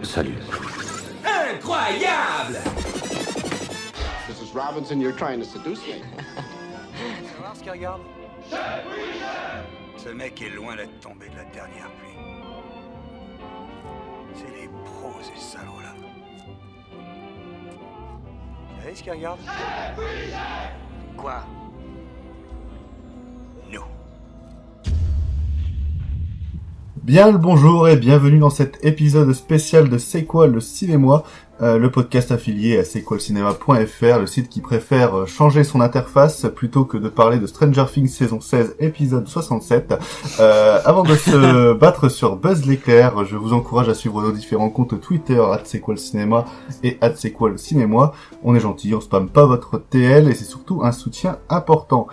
Salut. Incroyable! Mrs. Robinson, you're trying to seduce me. Tu vas voir ce qu'il regarde? Ce mec est loin d'être tombé de la dernière pluie. C'est les pros, ces salauds-là. Vous savez ce qu'il regarde? Quoi? Nous. Bien le bonjour et bienvenue dans cet épisode spécial de C'est quoi le cinéma, le podcast affilié à c'estquoi-le-cinéma.fr, le site qui préfère changer son interface plutôt que de parler de Stranger Things saison 16 épisode 67. Avant de se battre sur Buzz l'éclair, je vous encourage à suivre nos différents comptes Twitter @c'estquoi-le-cinéma et @c'estquoi-le-cinéma. On est gentil, on spamme pas votre TL et c'est surtout un soutien important.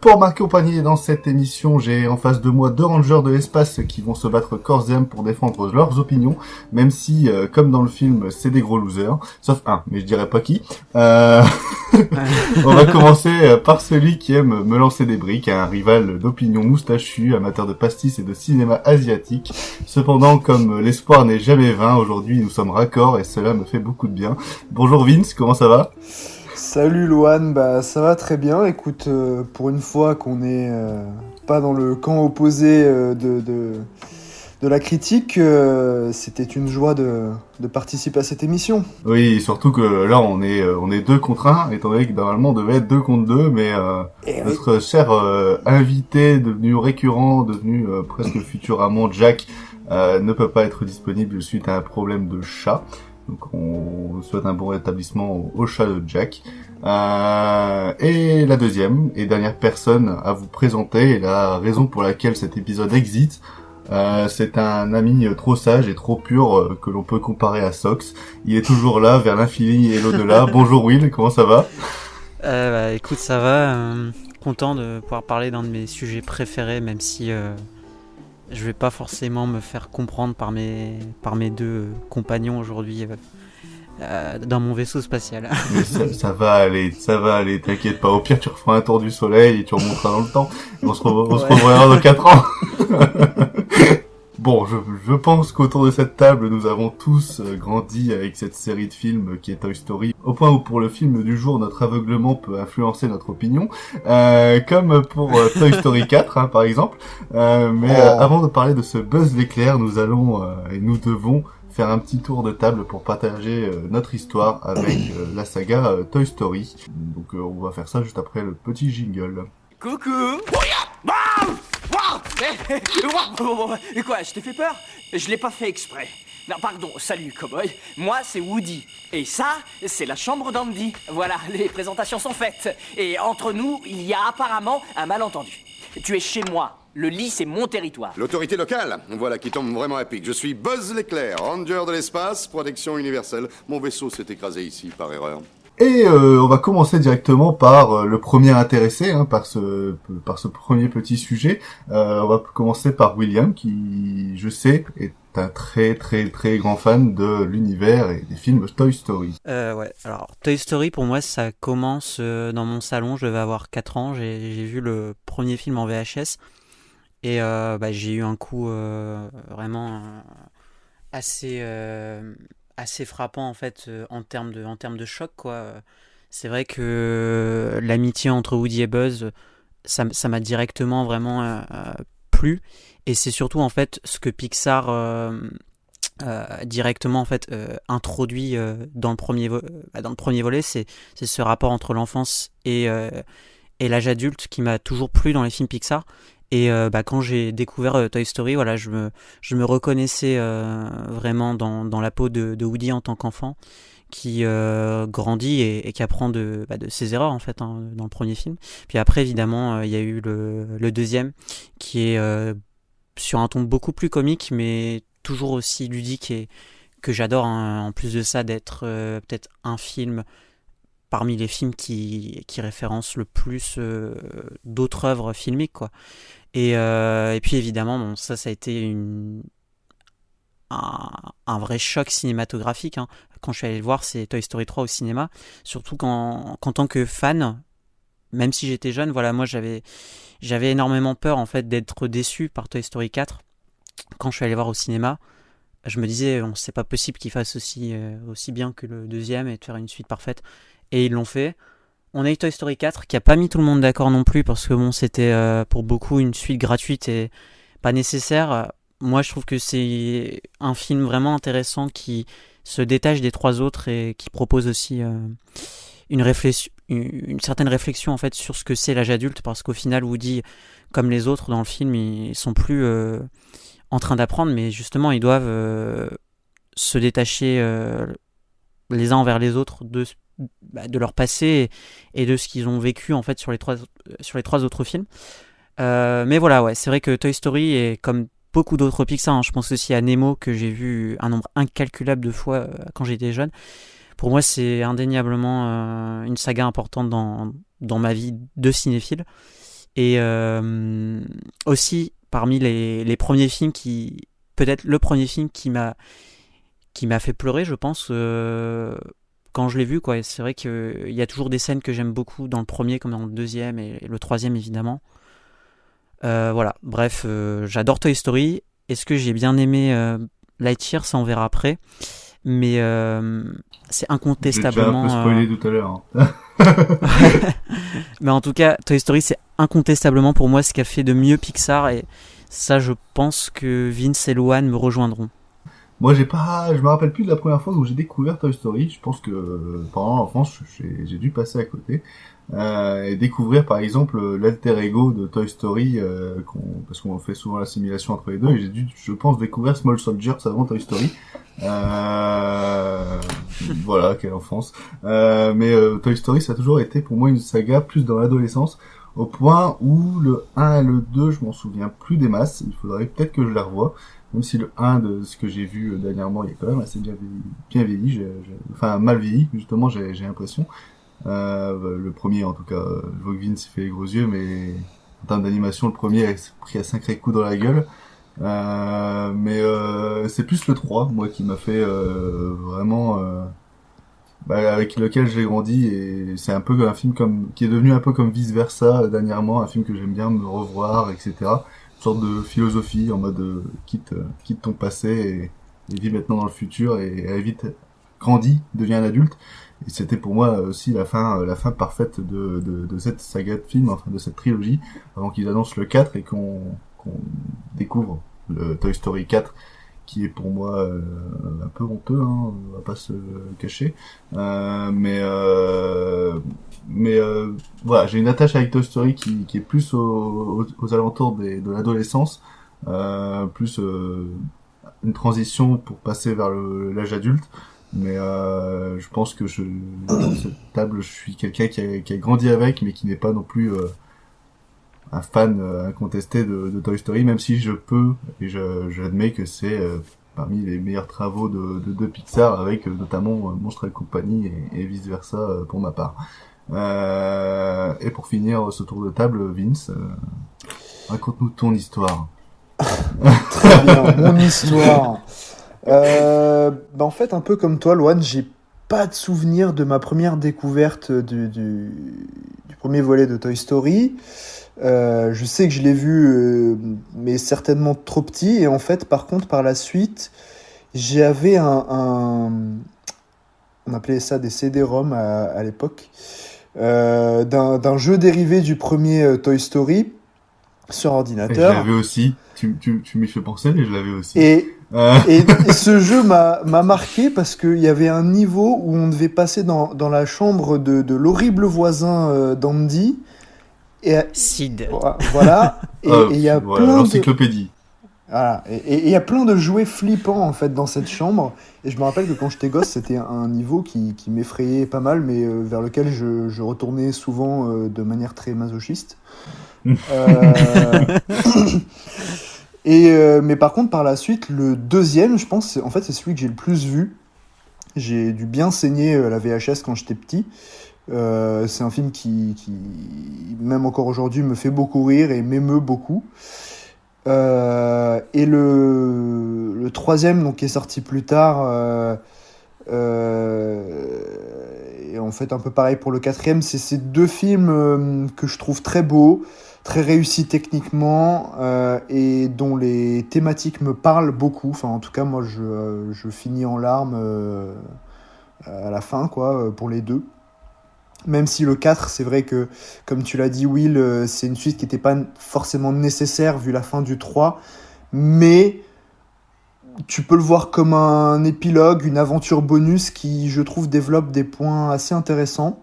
Pour m'accompagner dans cette émission, j'ai en face de moi deux rangers de l'espace qui vont se battre corps et âme pour défendre leurs opinions, même si, comme dans le film, c'est des gros losers, sauf un, mais je dirais pas qui. On va commencer par celui qui aime me lancer des briques, un rival d'opinion moustachu, amateur de pastis et de cinéma asiatique. Cependant, comme l'espoir n'est jamais vain, aujourd'hui nous sommes raccords et cela me fait beaucoup de bien. Bonjour Vince, comment ça va ? Salut Lohan, bah ça va très bien. Écoute, pour une fois qu'on n'est pas dans le camp opposé de la critique, c'était une joie de participer à cette émission. Oui, surtout que là on est 2 contre 1, étant donné que normalement on devait être 2 contre 2, mais notre cher invité devenu récurrent, devenu presque futur amant Jack, ne peut pas être disponible suite à un problème de chat. Donc on souhaite un bon rétablissement au chat de Jack. Et la deuxième et dernière personne à vous présenter, et la raison pour laquelle cet épisode existe, c'est un ami trop sage et trop pur que l'on peut comparer à Sox. Il est toujours là, vers l'infini et l'au-delà. Bonjour Will, comment ça va ? Écoute, ça va. Content de pouvoir parler d'un de mes sujets préférés, même si je vais pas forcément me faire comprendre par mes deux compagnons aujourd'hui dans mon vaisseau spatial. Mais ça va aller, t'inquiète pas. Au pire, tu referas un tour du soleil et tu remonteras dans le temps. On se reverra dans 4 ans. Bon, je pense qu'autour de cette table, nous avons tous grandi avec cette série de films qui est Toy Story, au point où pour le film du jour, notre aveuglement peut influencer notre opinion, comme pour Toy Story 4, hein, par exemple. Avant de parler de ce Buzz l'éclair, nous allons et nous devons faire un petit tour de table pour partager notre histoire avec la saga Toy Story. Donc on va faire ça juste après le petit jingle. Coucou! Quoi, je t'ai fait peur? Je l'ai pas fait exprès. Non, pardon, salut, cowboy. Moi, c'est Woody. Et ça, c'est la chambre d'Andy. Voilà, les présentations sont faites. Et entre nous, il y a apparemment un malentendu. Tu es chez moi. Le lit, c'est mon territoire. L'autorité locale, voilà qui tombe vraiment à pic. Je suis Buzz l'éclair, ranger de l'espace, protection universelle. Mon vaisseau s'est écrasé ici par erreur. Et on va commencer directement par le premier intéressé, hein, par ce premier petit sujet. On va commencer par William, qui, je sais, est un très très très grand fan de l'univers et des films Toy Story. Ouais, alors Toy Story pour moi ça commence dans mon salon, je devais avoir 4 ans, j'ai vu le premier film en VHS et j'ai eu un coup vraiment assez frappant en fait en termes de choc quoi. C'est vrai que l'amitié entre Woody et Buzz ça m'a directement vraiment plu et c'est surtout en fait ce que Pixar directement en fait introduit dans le premier volet, c'est ce rapport entre l'enfance et l'âge adulte qui m'a toujours plu dans les films Pixar. Et quand j'ai découvert Toy Story, voilà, je me reconnaissais vraiment dans la peau de Woody en tant qu'enfant qui grandit et qui apprend de ses erreurs en fait hein, dans le premier film. Puis après évidemment il y a eu le deuxième qui est sur un ton beaucoup plus comique mais toujours aussi ludique et que j'adore hein, en plus de ça d'être peut-être un film parmi les films qui référencent le plus d'autres œuvres filmiques quoi. Et puis évidemment bon, ça a été un vrai choc cinématographique hein. Quand je suis allé le voir c'est Toy Story 3 au cinéma, surtout qu'en tant que fan, même si j'étais jeune, voilà, moi j'avais énormément peur en fait d'être déçu par Toy Story 4 quand je suis allé voir au cinéma. je me disais, bon, c'est pas possible qu'ils fassent aussi bien que le deuxième et de faire une suite parfaite. Et ils l'ont fait. On a eu Toy Story 4 qui a pas mis tout le monde d'accord non plus parce que bon, c'était pour beaucoup une suite gratuite et pas nécessaire. Moi, je trouve que c'est un film vraiment intéressant qui se détache des trois autres et qui propose aussi une certaine réflexion en fait sur ce que c'est l'âge adulte, parce qu'au final, Woody, comme les autres dans le film, ils sont plus en train d'apprendre, mais justement, ils doivent se détacher les uns envers les autres de leur passé et de ce qu'ils ont vécu en fait sur les trois autres films. Mais voilà, ouais, c'est vrai que Toy Story est comme beaucoup d'autres Pixar, hein. Je pense aussi à Nemo que j'ai vu un nombre incalculable de fois quand j'étais jeune. Pour moi, c'est indéniablement une saga importante dans ma vie de cinéphile. Et aussi, parmi les premiers films peut-être le premier film qui m'a fait pleurer, je pense, quand je l'ai vu, quoi. Et c'est vrai qu'il y a toujours des scènes que j'aime beaucoup dans le premier, comme dans le deuxième et le troisième, évidemment. Voilà, bref, j'adore Toy Story. Est-ce que j'ai bien aimé Lightyear, ça on verra après. Mais c'est incontestablement... J'ai déjà un peu spoilé tout à l'heure. Mais en tout cas, Toy Story, c'est incontestablement pour moi ce qu'a fait de mieux Pixar. Et ça, je pense que Vince et Lohan me rejoindront. Moi, je me rappelle plus de la première fois où j'ai découvert Toy Story. Je pense que pendant l'enfance, j'ai dû passer à côté. Et découvrir par exemple l'alter ego de Toy Story, parce qu'on fait souvent l'assimilation entre les deux, et j'ai dû, je pense, découvrir Small Soldiers avant Toy Story. Voilà, quelle enfance. Mais Toy Story, ça a toujours été pour moi une saga plus dans l'adolescence, au point où le 1 et le 2, je m'en souviens plus des masses. Il faudrait peut-être que je les revoie, même si le 1 de ce que j'ai vu dernièrement, il est quand même assez bien vieilli, enfin mal vieilli justement, j'ai l'impression. Le premier en tout cas, Vogue s'est fait les gros yeux, mais en termes d'animation, le premier a pris un sacré coup dans la gueule. Mais c'est plus le 3, moi, qui m'a fait vraiment avec lequel j'ai grandi, et c'est un peu un film qui est devenu un peu comme Vice Versa dernièrement, un film que j'aime bien me revoir, etc. Une sorte de philosophie en mode quitte ton passé et vis maintenant dans le futur, et vite grandis, deviens un adulte. Et c'était pour moi aussi la fin parfaite de cette saga de films, enfin de cette trilogie, avant qu'ils annoncent le 4 et qu'on découvre le Toy Story 4, qui est pour moi un peu honteux, hein, on va pas se cacher. Mais voilà, j'ai une attache avec Toy Story qui est plus aux alentours de l'adolescence, plus une transition pour passer vers l'âge adulte. Mais je pense que dans cette table, je suis quelqu'un qui a grandi avec, mais qui n'est pas non plus un fan incontesté de Toy Story, même si j'admets que c'est parmi les meilleurs travaux de Pixar, avec notamment Monsters & Company et vice versa pour ma part. Et pour finir ce tour de table, Vince, raconte-nous ton histoire. Très bien, mon histoire. En fait, un peu comme toi, Loane, j'ai pas de souvenir de ma première découverte du premier volet de Toy Story. Je sais que je l'ai vu, mais certainement trop petit. Et en fait, par contre, par la suite, j'avais on appelait ça des CD-ROM à l'époque, d'un jeu dérivé du premier Toy Story sur ordinateur. Et je l'avais aussi. Tu m'y fais penser, mais je l'avais aussi. Et ce jeu m'a marqué parce qu'il y avait un niveau où on devait passer dans la chambre de l'horrible voisin d'Andy. Sid. Voilà. Et il y a plein l'encyclopédie. Voilà. Et il y a plein de jouets flippants en fait dans cette chambre. Et je me rappelle que quand j'étais gosse, c'était un niveau qui m'effrayait pas mal, mais vers lequel je retournais souvent de manière très masochiste. Mais par contre, par la suite, le deuxième, je pense, c'est celui que j'ai le plus vu. J'ai dû bien saigner la VHS quand j'étais petit. C'est un film qui, même encore aujourd'hui, me fait beaucoup rire et m'émeut beaucoup. Et le troisième, donc, qui est sorti plus tard, et et en fait un peu pareil pour le quatrième. C'est ces deux films que je trouve très beaux, très réussis techniquement et dont les thématiques me parlent beaucoup. Enfin, en tout cas, moi, je finis en larmes à la fin, quoi, pour les deux. Même si le 4, c'est vrai que, comme tu l'as dit, Will, c'est une suite qui n'était pas forcément nécessaire vu la fin du 3, mais tu peux le voir comme un épilogue, une aventure bonus qui, je trouve, développe des points assez intéressants.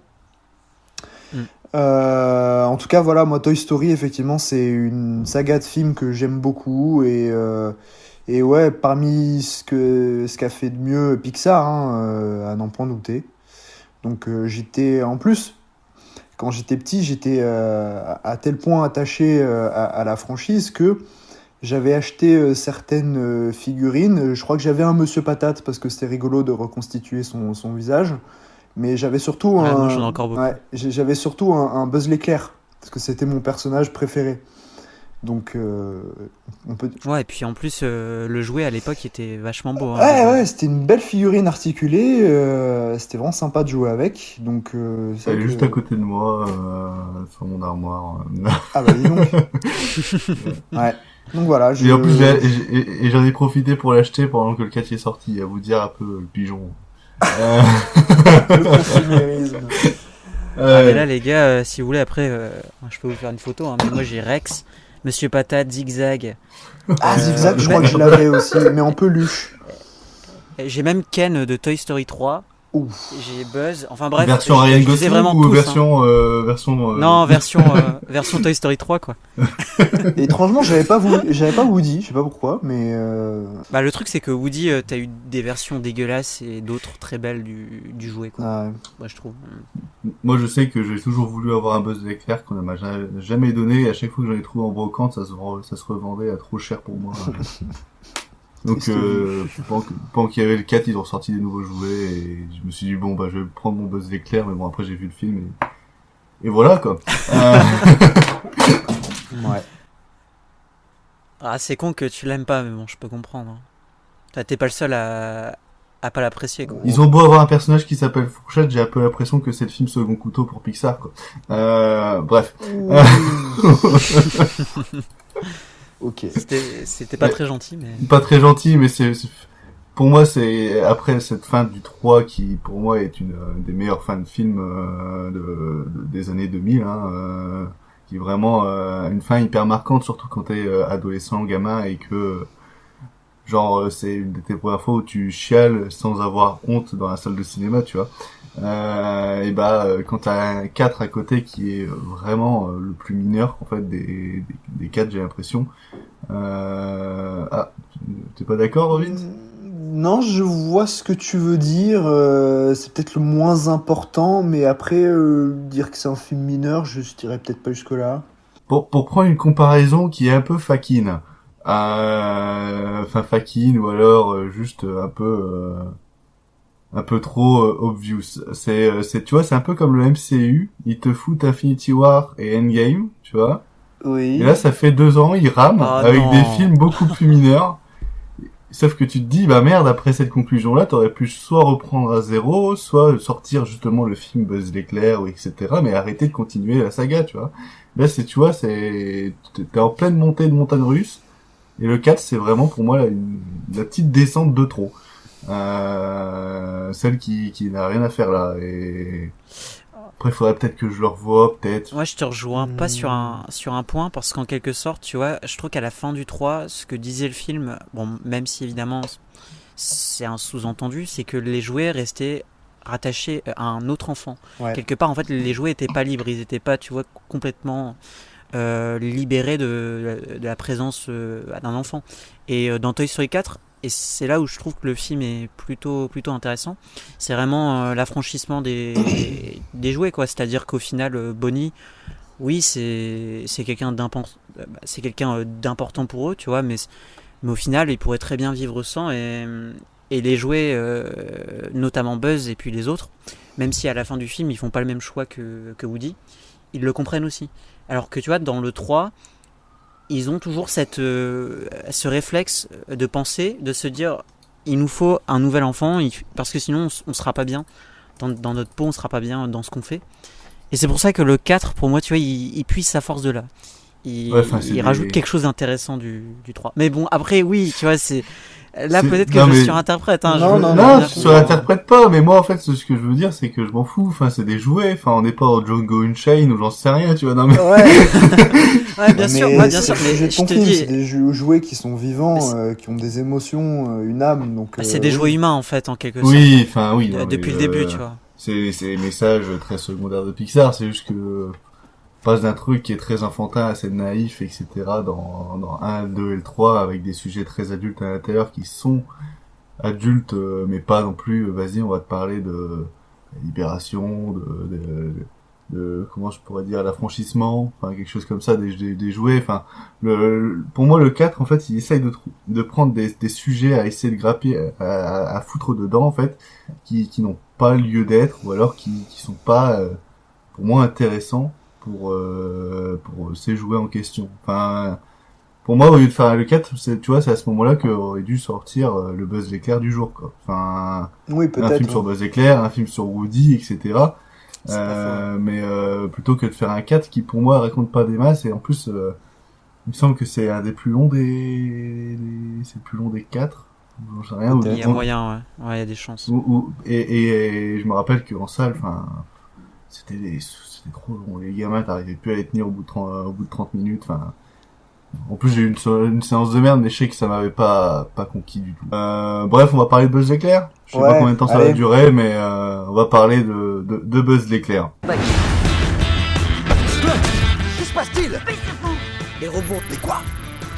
En tout cas, voilà, moi, Toy Story, effectivement, c'est une saga de films que j'aime beaucoup et ouais, parmi ce qu'a fait de mieux Pixar, hein, à n'en point douter. Donc en plus, quand j'étais petit, j'étais à tel point attaché à la franchise que j'avais acheté certaines figurines. Je crois que j'avais un Monsieur Patate parce que c'était rigolo de reconstituer son visage. Mais j'avais surtout moi, j'en ai encore beaucoup. Ouais, j'avais surtout un Buzz l'éclair parce que c'était mon personnage préféré. Donc on peut... Ouais, et puis en plus, le jouet à l'époque était vachement beau. Hein, Ouais, c'était une belle figurine articulée. C'était vraiment sympa de jouer avec. Donc, elle est juste à côté de moi, sur mon armoire. Ah bah dis donc. Ouais. Donc voilà. Et en plus, j'en ai profité pour l'acheter pendant que le 4 est sorti. À vous dire un peu le pigeon. Le consumérisme. Mais là, les gars, si vous voulez, après, je peux vous faire une photo. Hein, mais moi, j'ai Rex, Monsieur Patate, Zigzag. Ah, Zigzag, je crois que je l'avais aussi, mais en peluche. J'ai même Ken de Toy Story 3. Ouf. J'ai Buzz. Enfin bref, version Ryan Gosling vraiment ou tous, version, Non, version Toy Story 3 quoi. Et étrangement, j'avais pas Woody, je sais pas pourquoi, mais Bah le truc c'est que Woody, t'as eu des versions dégueulasses et d'autres très belles du jouet quoi. Ah ouais. Moi je trouve. Moi je sais que j'ai toujours voulu avoir un Buzz l'éclair qu'on ne m'a jamais donné, et à chaque fois que j'en ai trouvé en brocante, ça se revendait à trop cher pour moi. Donc pendant qu'il y avait le 4, ils ont sorti des nouveaux jouets et je me suis dit bon bah je vais prendre mon Buzz l'éclair, mais bon après j'ai vu le film et voilà quoi. Ouais. Ah c'est con que tu l'aimes pas mais bon je peux comprendre. Hein. T'es pas le seul à pas l'apprécier quoi. Ils ont beau avoir un personnage qui s'appelle Fourchette, j'ai un peu l'impression que c'est le film second couteau pour Pixar quoi. Bref. Ok. C'était pas très gentil mais. Pas très gentil, mais pour moi c'est après cette fin du 3 qui pour moi est une des meilleures fins de film des années 2000 hein, qui est vraiment une fin hyper marquante, surtout quand t'es adolescent, gamin, et que genre c'est une de tes premières fois où tu chiales sans avoir honte dans la salle de cinéma, tu vois. Et bah quand t'as un 4 à côté qui est vraiment le plus mineur en fait des 4, j'ai l'impression. Ah, t'es pas d'accord, Robin? Non, je vois ce que tu veux dire. C'est peut-être le moins important, mais après dire que c'est un film mineur, je dirais peut-être pas jusque là. Pour prendre une comparaison qui est un peu faquine, enfin faquine ou alors juste un peu trop obvious. C'est tu vois, c'est un peu comme le MCU, ils te foutent Infinity War et Endgame, tu vois. Oui. Et là, ça fait 2 ans, ils rament avec non. des films beaucoup plus mineurs. Sauf que tu te dis, bah merde, après cette conclusion-là, t'aurais pu soit reprendre à zéro, soit sortir justement le film Buzz l'éclair, ou etc., mais arrêter de continuer la saga, tu vois. Là, tu vois, t'es en pleine montée de montagne russe, et le 4, c'est vraiment pour moi la petite descente de trop. Celle qui n'a rien à faire là, et après, il faudrait peut-être que je le revoie, peut-être. Moi, je te rejoins pas sur un point, parce qu'en quelque sorte, tu vois, je trouve qu'à la fin du 3, ce que disait le film, bon, même si évidemment c'est un sous-entendu, c'est que les jouets restaient rattachés à un autre enfant. Ouais. Quelque part, en fait, les jouets étaient pas libres, ils étaient pas, tu vois, complètement libérés de la présence d'un enfant. Et dans Toy Story 4, et c'est là où je trouve que le film est plutôt intéressant, c'est vraiment l'affranchissement des jouets quoi. C'est-à-dire qu'au final Bonnie, oui c'est quelqu'un d'important pour eux, tu vois, mais au final il pourrait très bien vivre sans, et les jouets notamment Buzz et puis les autres, même si à la fin du film ils font pas le même choix que Woody, ils le comprennent aussi. Alors que tu vois, dans le 3, ils ont toujours ce réflexe de penser, de se dire il nous faut un nouvel enfant, parce que sinon on sera pas bien dans notre peau, on sera pas bien dans ce qu'on fait. Et c'est pour ça que le 4, pour moi, tu vois, il puise sa force de là. Il rajoute quelque chose d'intéressant du 3. Mais bon, après, oui, tu vois, peut-être que je surinterprète. Hein, non, tu surinterprètes pas, mais moi, en fait, ce que je veux dire, c'est que je m'en fous. Enfin, c'est des jouets. Enfin, on n'est pas au Django Unchained ou j'en sais rien, tu vois. Non, mais... Ouais, bien sûr. Mais je te dis, c'est des jouets qui sont vivants, qui ont des émotions, une âme. Donc, c'est des jouets humains, en fait, en quelque sorte. Oui, enfin, oui. Non, depuis le début, tu vois. C'est les messages très secondaires de Pixar. C'est juste que passe d'un truc qui est très enfantin, assez naïf, etc. dans 1, le 2 et le 3, avec des sujets très adultes à l'intérieur qui sont adultes, mais pas non plus, vas-y, on va te parler de libération, de comment je pourrais dire, l'affranchissement, enfin, quelque chose comme ça, des jouets, enfin, pour moi, le 4, en fait, il essaye de prendre des sujets à essayer de grapper, à foutre dedans, en fait, qui n'ont pas lieu d'être, ou alors qui sont pas, pour moi, intéressants pour ces jouets en question. Enfin, pour moi, au lieu de faire le 4, tu vois, c'est à ce moment-là qu'aurait dû sortir le Buzz l'éclair du jour, quoi. Enfin, oui, peut-être, un film sur Buzz l'éclair, un film sur Woody, etc. Mais plutôt que de faire un 4 qui, pour moi, raconte pas des masses, et en plus, il me semble que c'est un des plus longs c'est le plus long des 4. J'en sais rien. Il y a moyen, ouais. Ouais, il y a des chances. Et je me rappelle qu'en salle, enfin, c'était trop long. Les gamins, t'arrivais plus à les tenir au bout de 30 minutes. Enfin, en plus, j'ai eu une séance de merde, mais je sais que ça m'avait pas conquis du tout. Bref, on va parler de Buzz l'éclair. Je sais pas combien de temps ça va durer, mais on va parler de Buzz l'éclair. Que se passe-t-il? Les robots. Mais quoi?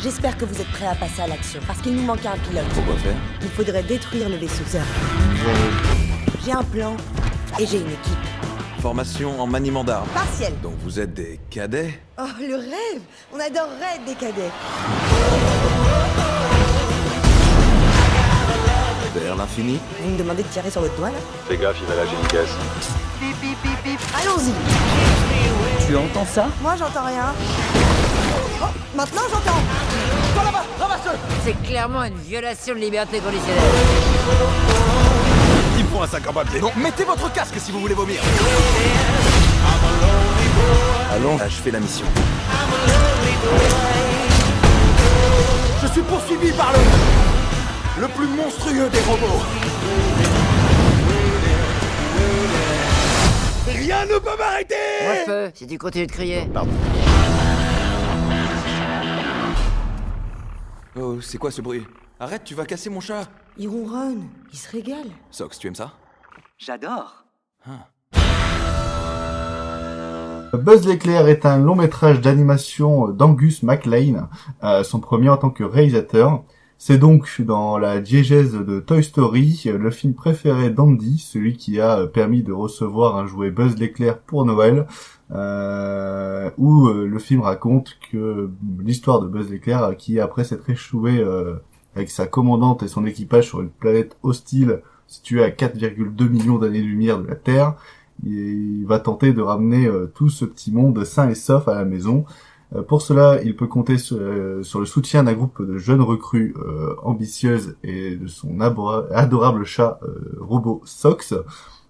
J'espère que vous êtes prêts à passer à l'action, parce qu'il nous manque un pilote. Pourquoi faire? Il faudrait détruire le vaisseau Zerg. J'ai un plan, et j'ai une équipe. Formation en maniement d'armes. Partiel. Donc vous êtes des cadets? Oh, le rêve! On adorerait être des cadets. Vers l'infini? Vous me demandez de tirer sur votre doigt, là? Fais gaffe, il va lâcher une caisse. Bip, bip, bip, bip. Allons-y! Tu entends ça? Moi, j'entends rien. Oh, maintenant, j'entends! Toi là-bas, ramasse-le! C'est clairement une violation de liberté conditionnelle. Il me faut un sac en papier. Donc mettez votre casque si vous voulez vomir. Allons achever la mission. Je suis poursuivi par le plus monstrueux des robots. Rien ne peut m'arrêter! Moi je peux, si tu continues de crier. Pardon. Oh, c'est quoi ce bruit? Arrête, tu vas casser mon chat. Il ronronne, il se régale. Sox, tu aimes ça? J'adore. Buzz l'éclair est un long métrage d'animation d'Angus MacLean, son premier en tant que réalisateur. C'est donc dans la diégèse de Toy Story, le film préféré d'Andy, celui qui a permis de recevoir un jouet Buzz l'éclair pour Noël, où le film raconte que l'histoire de Buzz l'éclair, qui après s'être échoué avec sa commandante et son équipage sur une planète hostile située à 4,2 millions d'années-lumière de la Terre, il va tenter de ramener tout ce petit monde sain et sauf à la maison. Pour cela, il peut compter sur le soutien d'un groupe de jeunes recrues ambitieuses et de son adorable chat robot Sox.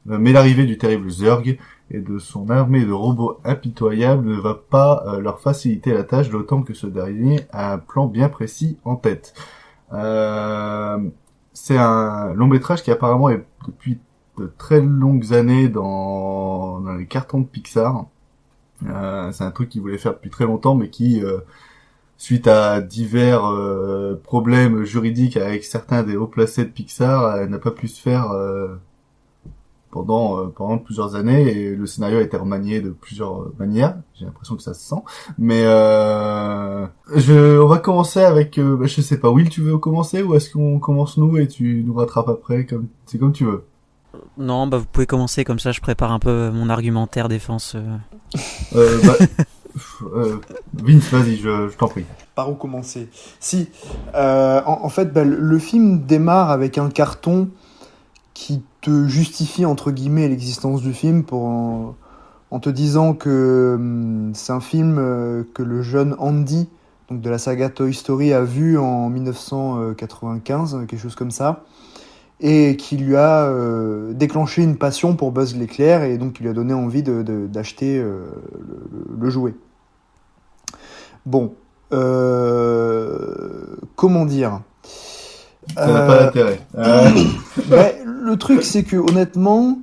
Mais l'arrivée du terrible Zurg et de son armée de robots impitoyables ne va pas leur faciliter la tâche, d'autant que ce dernier a un plan bien précis en tête. C'est un long métrage qui apparemment est depuis de très longues années dans les cartons de Pixar. C'est un truc qu'ils voulaient faire depuis très longtemps, mais qui, suite à divers problèmes juridiques avec certains des hauts placés de Pixar, n'a pas pu se faire pendant plusieurs années, et le scénario a été remanié de plusieurs manières. J'ai l'impression que ça se sent. Mais on va commencer avec, je sais pas, Will, tu veux commencer ou est-ce qu'on commence nous et tu nous rattrapes après, c'est comme tu veux. Non, bah vous pouvez commencer, comme ça je prépare un peu mon argumentaire défense. Vince, vas-y, je t'en prie. Par où commencer? Si, en fait, le film démarre avec un carton qui te justifie, entre guillemets, l'existence du film en te disant que c'est un film que le jeune Andy, donc de la saga Toy Story, a vu en 1995, quelque chose comme ça. et qui lui a déclenché une passion pour Buzz l'éclair, et donc qui lui a donné envie d'acheter le jouet. Bon, comment dire, ça n'a pas d'intérêt. le truc, c'est que honnêtement,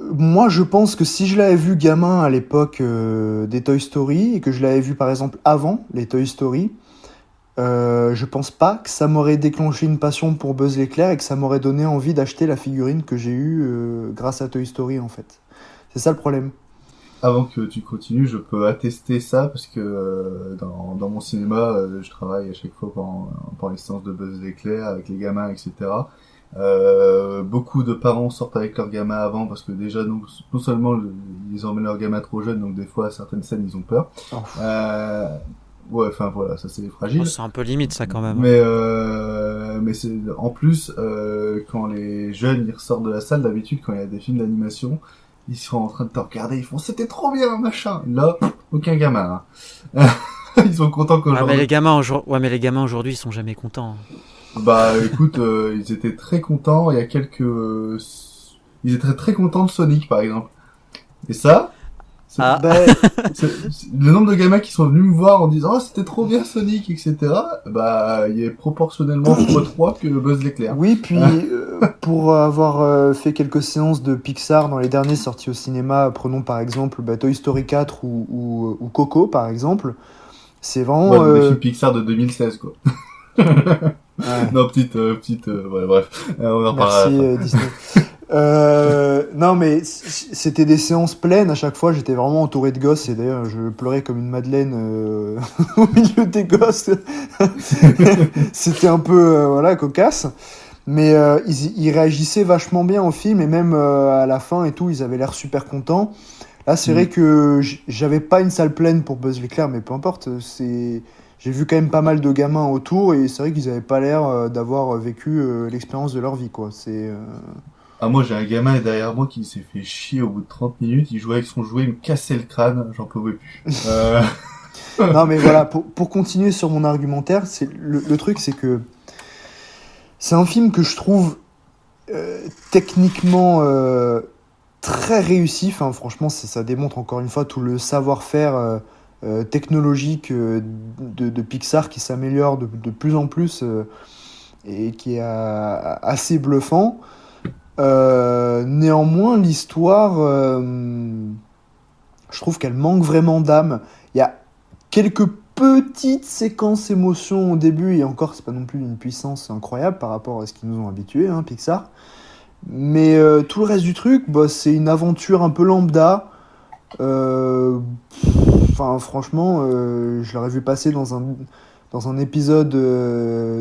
moi je pense que si je l'avais vu gamin à l'époque des Toy Story, et que je l'avais vu par exemple avant les Toy Story, je pense pas que ça m'aurait déclenché une passion pour Buzz l'éclair et que ça m'aurait donné envie d'acheter la figurine que j'ai eue grâce à Toy Story, en fait. C'est ça le problème. Avant que tu continues, je peux attester ça parce que dans mon cinéma, je travaille à chaque fois pendant les séances de Buzz l'éclair avec les gamins, etc. Beaucoup de parents sortent avec leurs gamins avant parce que déjà non seulement ils emmènent leurs gamins trop jeunes, donc des fois à certaines scènes ils ont peur. Ouais, enfin voilà, ça c'est fragile. C'est un peu limite ça quand même. Mais c'est en plus quand les jeunes ils ressortent de la salle, d'habitude quand il y a des films d'animation, ils sont en train de te regarder, ils font c'était trop bien machin. Là, aucun gamin. Hein. Ils sont contents qu'aujourd'hui. Mais les gamins aujourd'hui ils sont jamais contents. Bah écoute, ils étaient très contents. Il y a ils étaient très contents de Sonic par exemple. Et ça. Le nombre de gamins qui sont venus me voir en disant « Oh, c'était trop bien Sonic, etc. » Bah, il est proportionnellement x3 que Buzz l'éclair. Oui, puis pour avoir fait quelques séances de Pixar dans les derniers sortis au cinéma, prenons par exemple Toy Story 4 ou Coco par exemple, c'est vraiment... des films Pixar de 2016 quoi. Ouais. Non, ouais, bref, on en reparlera. Merci Disney. Non mais c'était des séances pleines à chaque fois, j'étais vraiment entouré de gosses et d'ailleurs je pleurais comme une madeleine au milieu des gosses. C'était un peu cocasse, mais ils réagissaient vachement bien au film et même à la fin et tout, ils avaient l'air super contents. Là c'est vrai que j'avais pas une salle pleine pour Buzz l'éclair, mais peu importe, j'ai vu quand même pas mal de gamins autour et c'est vrai qu'ils avaient pas l'air d'avoir vécu l'expérience de leur vie, quoi. Ah, moi j'ai un gamin derrière moi qui s'est fait chier au bout de 30 minutes, il jouait avec son jouet, il me cassait le crâne, j'en pouvais plus. Non mais voilà, pour continuer sur mon argumentaire, le truc c'est que c'est un film que je trouve techniquement très réussi, enfin, franchement ça démontre encore une fois tout le savoir-faire technologique de Pixar qui s'améliore de plus en plus et qui est assez bluffant. Néanmoins, l'histoire, je trouve qu'elle manque vraiment d'âme. Il y a quelques petites séquences émotions au début, et encore, c'est pas non plus d'une puissance incroyable par rapport à ce qu'ils nous ont habitués, hein, Pixar. Mais tout le reste du truc, c'est une aventure un peu lambda. Enfin, franchement, je l'aurais vu passer dans un épisode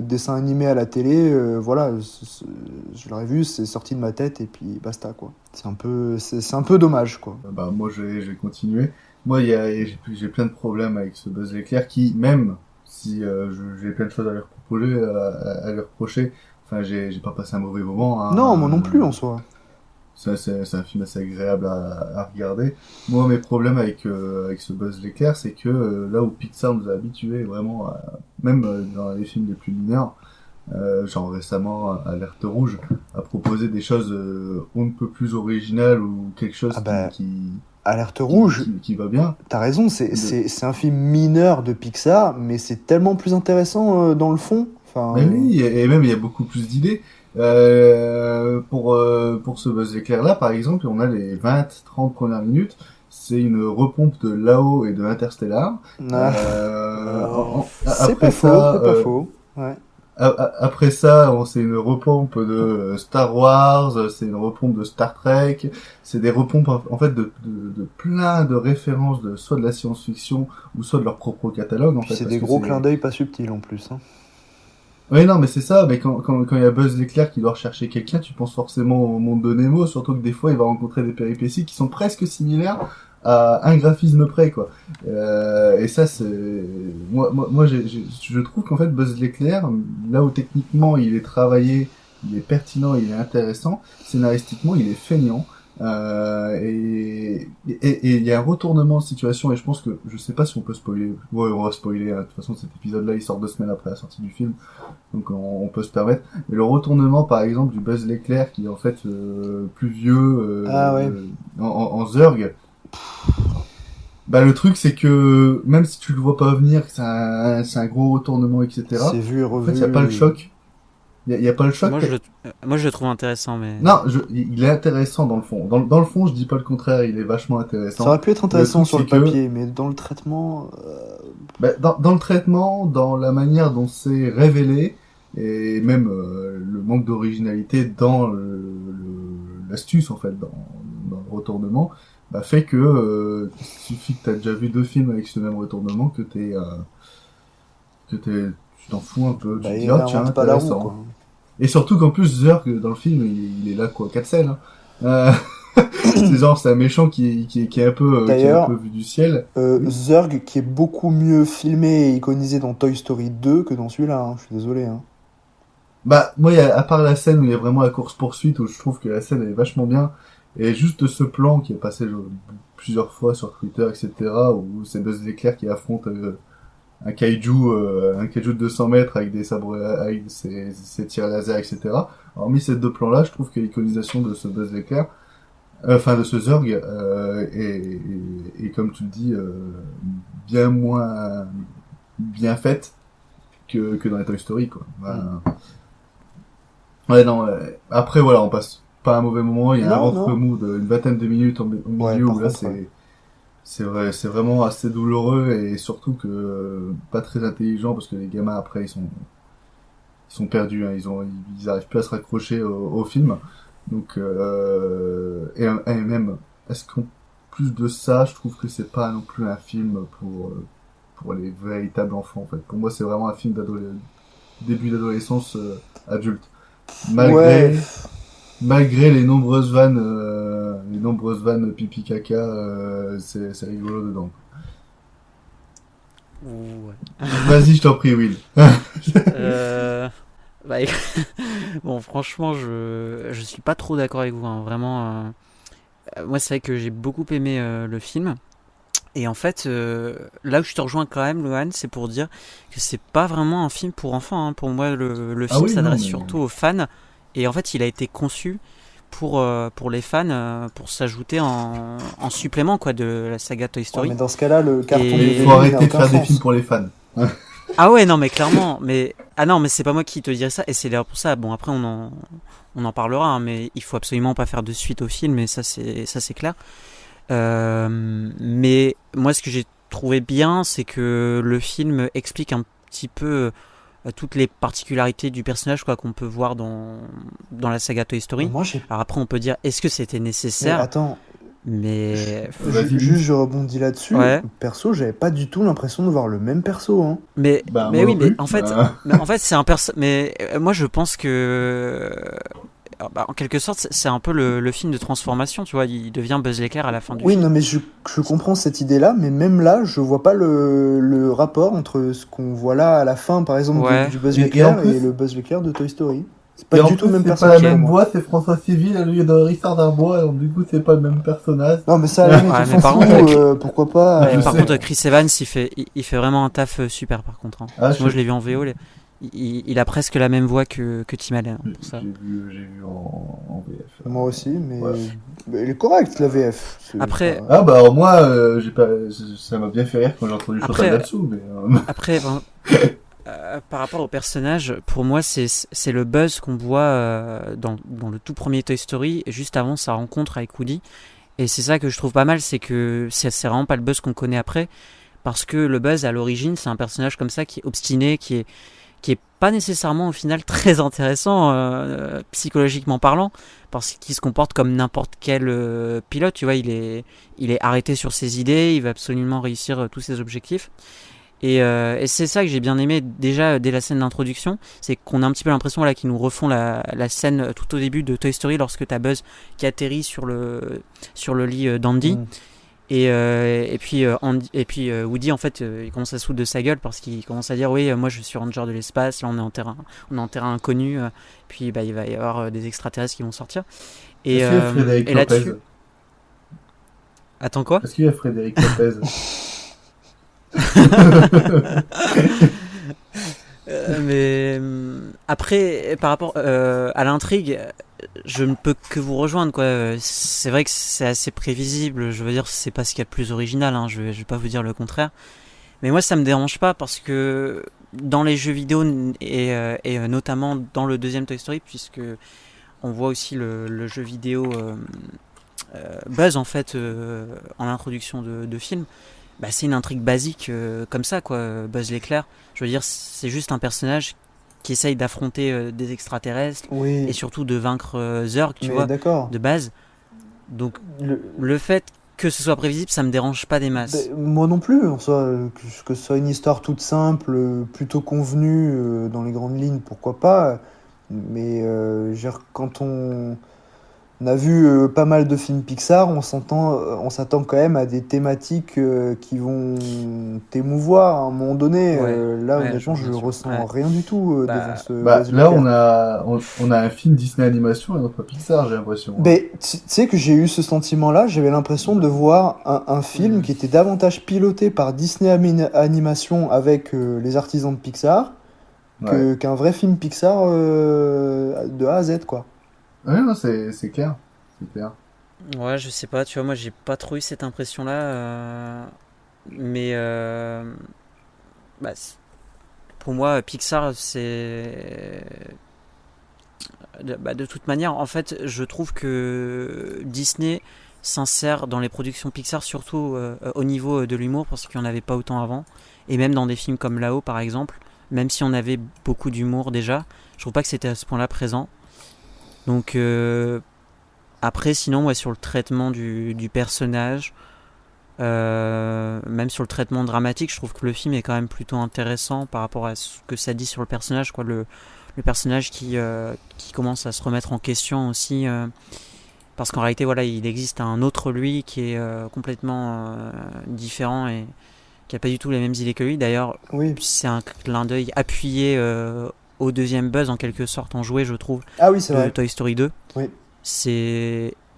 dessin animé à la télé, voilà, je l'aurais vu, c'est sorti de ma tête et puis basta, quoi. C'est un peu dommage, quoi. Bah moi je vais continuer. Moi j'ai plein de problèmes avec ce Buzz l'éclair qui, même si j'ai plein de choses à lui reprocher, enfin j'ai pas passé un mauvais moment. Hein, non, moi non plus en soi. C'est un film assez agréable à regarder. Moi, mes problèmes avec ce Buzz l'éclair, c'est que là où Pixar nous a habitués vraiment, même dans les films les plus mineurs, genre récemment Alerte Rouge, à proposer des choses on ne peut plus originales ou quelque chose qui Alerte Rouge, qui va bien. T'as raison, c'est un film mineur de Pixar, mais c'est tellement plus intéressant dans le fond. Enfin, mais oui, et même il y a beaucoup plus d'idées. Pour ce Buzz l'éclair là par exemple, on a les 20-30 premières minutes, c'est une repompe de Lao et de Interstellar. C'est pas faux. Ouais. Après ça, c'est une repompe de Star Wars, c'est une repompe de Star Trek, c'est des repompes en fait de plein de références soit de la science-fiction ou soit de leur propre catalogue. En fait, c'est des gros clins d'œil pas subtils en plus. Hein. Oui, non, mais c'est ça, mais quand il y a Buzz l'éclair qui doit rechercher quelqu'un, tu penses forcément au monde de Nemo, surtout que des fois il va rencontrer des péripéties qui sont presque similaires à un graphisme près, quoi. Et ça, c'est... Moi je trouve qu'en fait Buzz l'éclair, là où techniquement il est travaillé, il est pertinent, il est intéressant, scénaristiquement il est feignant. Et il y a un retournement de situation, et je pense que, je sais pas si on peut spoiler. Ouais, on va spoiler. De toute façon, cet épisode-là, il sort 2 semaines après la sortie du film, donc on peut se permettre. Mais le retournement, par exemple, du Buzz l'éclair, qui est en fait plus vieux, en Zurg. Bah le truc c'est que même si tu le vois pas venir, c'est un gros retournement, etc. C'est vu et revu. En fait, y a pas le choc. Y a pas le choc. Moi je le trouve intéressant, mais non, il est intéressant dans le fond. Dans le fond, je dis pas le contraire, il est vachement intéressant. Ça aurait pu être intéressant sur le papier, mais dans le traitement. Dans le traitement, dans la manière dont c'est révélé, et même le manque d'originalité dans l'astuce en fait, dans le retournement. Bah, fait que il suffit que t'as déjà vu 2 films avec ce même retournement que tu t'en fous un peu, tu te dis tiens, pas la roue, intéressant. quoi. Et surtout qu'en plus Zurg dans le film il est là quoi 4 scènes. C'est genre c'est un méchant qui est un peu vu du ciel. Zurg qui est beaucoup mieux filmé et iconisé dans Toy Story 2 que dans celui-là, hein. Je suis désolé. Hein. Bah moi à part la scène où il y a vraiment la course poursuite où je trouve que la scène elle est vachement bien. Et juste ce plan qui est passé plusieurs fois sur Twitter, etc., où c'est Buzz l'éclair qui affronte un kaiju de 200 mètres avec des sabres, avec ses tirs laser, etc. Hormis ces 2 plans-là, je trouve que l'iconisation de ce Buzz l'éclair, de ce Zurg, est comme tu le dis, bien moins bien faite que dans les Toy Story, quoi. Ouais, non, après voilà, on passe pas un mauvais moment, il y a un ventre mou d'une 20aine de minutes au milieu où là c'est vraiment assez douloureux et surtout que pas très intelligent parce que les gamins après ils sont perdus, hein, ils arrivent plus à se raccrocher au film. Donc et même est-ce qu'en plus de ça, je trouve que c'est pas non plus un film pour les véritables enfants en fait. Pour moi, c'est vraiment un film début d'adolescence adulte. Malgré les nombreuses vannes pipi caca, c'est rigolo dedans. Ouais. Vas-y, je t'en prie, Will. Bon, franchement, je suis pas trop d'accord avec vous, hein. Vraiment, moi, c'est vrai que j'ai beaucoup aimé le film. Et en fait, là où je te rejoins quand même, Lohan, c'est pour dire que c'est pas vraiment un film pour enfants, hein. Pour moi, le film s'adresse surtout aux fans. Et en fait, il a été conçu pour les fans, pour s'ajouter en supplément quoi, de la saga Toy Story. Mais dans ce cas-là, le carton il faut arrêter de faire des films pour les fans. Ah ouais, non, mais clairement. Non, mais c'est pas moi qui te dirais ça. Et c'est d'ailleurs pour ça. Bon, après, on en parlera, hein, mais il faut absolument pas faire de suite au film. Et ça, c'est clair. Mais moi, ce que j'ai trouvé bien, c'est que le film explique un petit peu toutes les particularités du personnage quoi qu'on peut voir dans la saga Toy Story. Alors après on peut dire est-ce que c'était nécessaire ? Mais attends. Mais juste je rebondis là-dessus. Ouais. Perso, j'avais pas du tout l'impression de voir le même perso hein. Mais oui, mais en fait c'est un perso mais moi je pense que en quelque sorte, c'est un peu le film de transformation, tu vois, il devient Buzz l'éclair à la fin du film. Oui, non, mais je comprends cette idée-là, mais même là, je vois pas le rapport entre ce qu'on voit là à la fin, par exemple, du Buzz l'éclair et le Buzz l'éclair de Toy Story. C'est pas du tout le même personnage. C'est pas la même voix, c'est François Civil au lieu de Richard Darbois, donc du coup, c'est pas le même personnage. Non, mais ça, mais par contre, pourquoi pas. Par contre, Chris Evans, il fait vraiment un taf super, par contre. Hein. Moi, je l'ai vu en VO. Il a presque la même voix que Tim Allen. Pour ça. J'ai vu en VF. Moi aussi, mais il est correct la VF. Après, bah alors moi, ça m'a bien fait rire quand j'ai entendu Chantal là-dessous. Mais après, par rapport au personnage, pour moi, c'est le Buzz qu'on voit dans le tout premier Toy Story, juste avant sa rencontre avec Woody. Et c'est ça que je trouve pas mal, c'est que c'est vraiment pas le Buzz qu'on connaît après, parce que le Buzz à l'origine, c'est un personnage comme ça qui est obstiné, qui est pas nécessairement au final très intéressant psychologiquement parlant, parce qu'il se comporte comme n'importe quel pilote, tu vois, il est arrêté sur ses idées, il va absolument réussir tous ses objectifs. Et c'est ça que j'ai bien aimé déjà dès la scène d'introduction, c'est qu'on a un petit peu l'impression là qu'ils nous refont la scène tout au début de Toy Story lorsque t'as Buzz qui atterrit sur le lit d'Andy. Et puis Woody en fait il commence à se foutre de sa gueule parce qu'il commence à dire oui moi je suis ranger de l'espace, là on est en terrain inconnu, puis bah, il va y avoir des extraterrestres qui vont sortir. Et, Est-ce qu'il y a Frédéric et Lopez là-dessus... Attends quoi? Est-ce qu'il y a Frédéric Lopez? Mais après, par rapport à l'intrigue, je ne peux que vous rejoindre, quoi. C'est vrai que c'est assez prévisible. Je veux dire, c'est pas ce qu'il y a de plus original. Hein. Je vais pas vous dire le contraire. Mais moi, ça me dérange pas parce que dans les jeux vidéo et notamment dans le deuxième Toy Story, puisque on voit aussi le jeu vidéo Buzz en fait en introduction de film. Bah, c'est une intrigue basique comme ça, quoi. Buzz l'éclair. Je veux dire, c'est juste un personnage qui essaye d'affronter des extraterrestres et surtout de vaincre Zurg, tu vois, de base. Donc, le fait que ce soit prévisible, ça me dérange pas des masses. Moi non plus, en soi, que ce soit une histoire toute simple, plutôt convenue dans les grandes lignes, pourquoi pas. Mais quand on a vu pas mal de films Pixar, on s'attend quand même à des thématiques qui vont t'émouvoir à un moment donné. Là, honnêtement, je ressens rien du tout devant ce Buzz là, l'éclair. on a un film Disney Animation et non pas Pixar, j'ai l'impression. Mais tu sais que j'ai eu ce sentiment-là, j'avais l'impression de voir un film qui était davantage piloté par Disney Animation avec les artisans de Pixar qu'un vrai film Pixar de A à Z, quoi. Ouais, non, c'est clair. C'est clair. Ouais, je sais pas, tu vois, moi j'ai pas trop eu cette impression-là. Mais pour moi, Pixar, c'est. De toute manière, en fait, je trouve que Disney s'insère dans les productions Pixar, surtout au niveau de l'humour, parce qu'il n'y en avait pas autant avant. Et même dans des films comme Là-haut, par exemple, même si on avait beaucoup d'humour déjà, je trouve pas que c'était à ce point-là présent. Donc après sinon sur le traitement du personnage, même sur le traitement dramatique, je trouve que le film est quand même plutôt intéressant par rapport à ce que ça dit sur le personnage, quoi. Le personnage qui commence à se remettre en question aussi, parce qu'en réalité voilà, il existe un autre lui qui est complètement différent et qui a pas du tout les mêmes idées que lui. D'ailleurs c'est un clin d'œil appuyé au deuxième Buzz en quelque sorte en jouet, je trouve, c'est de vrai. Toy Story 2. Oui.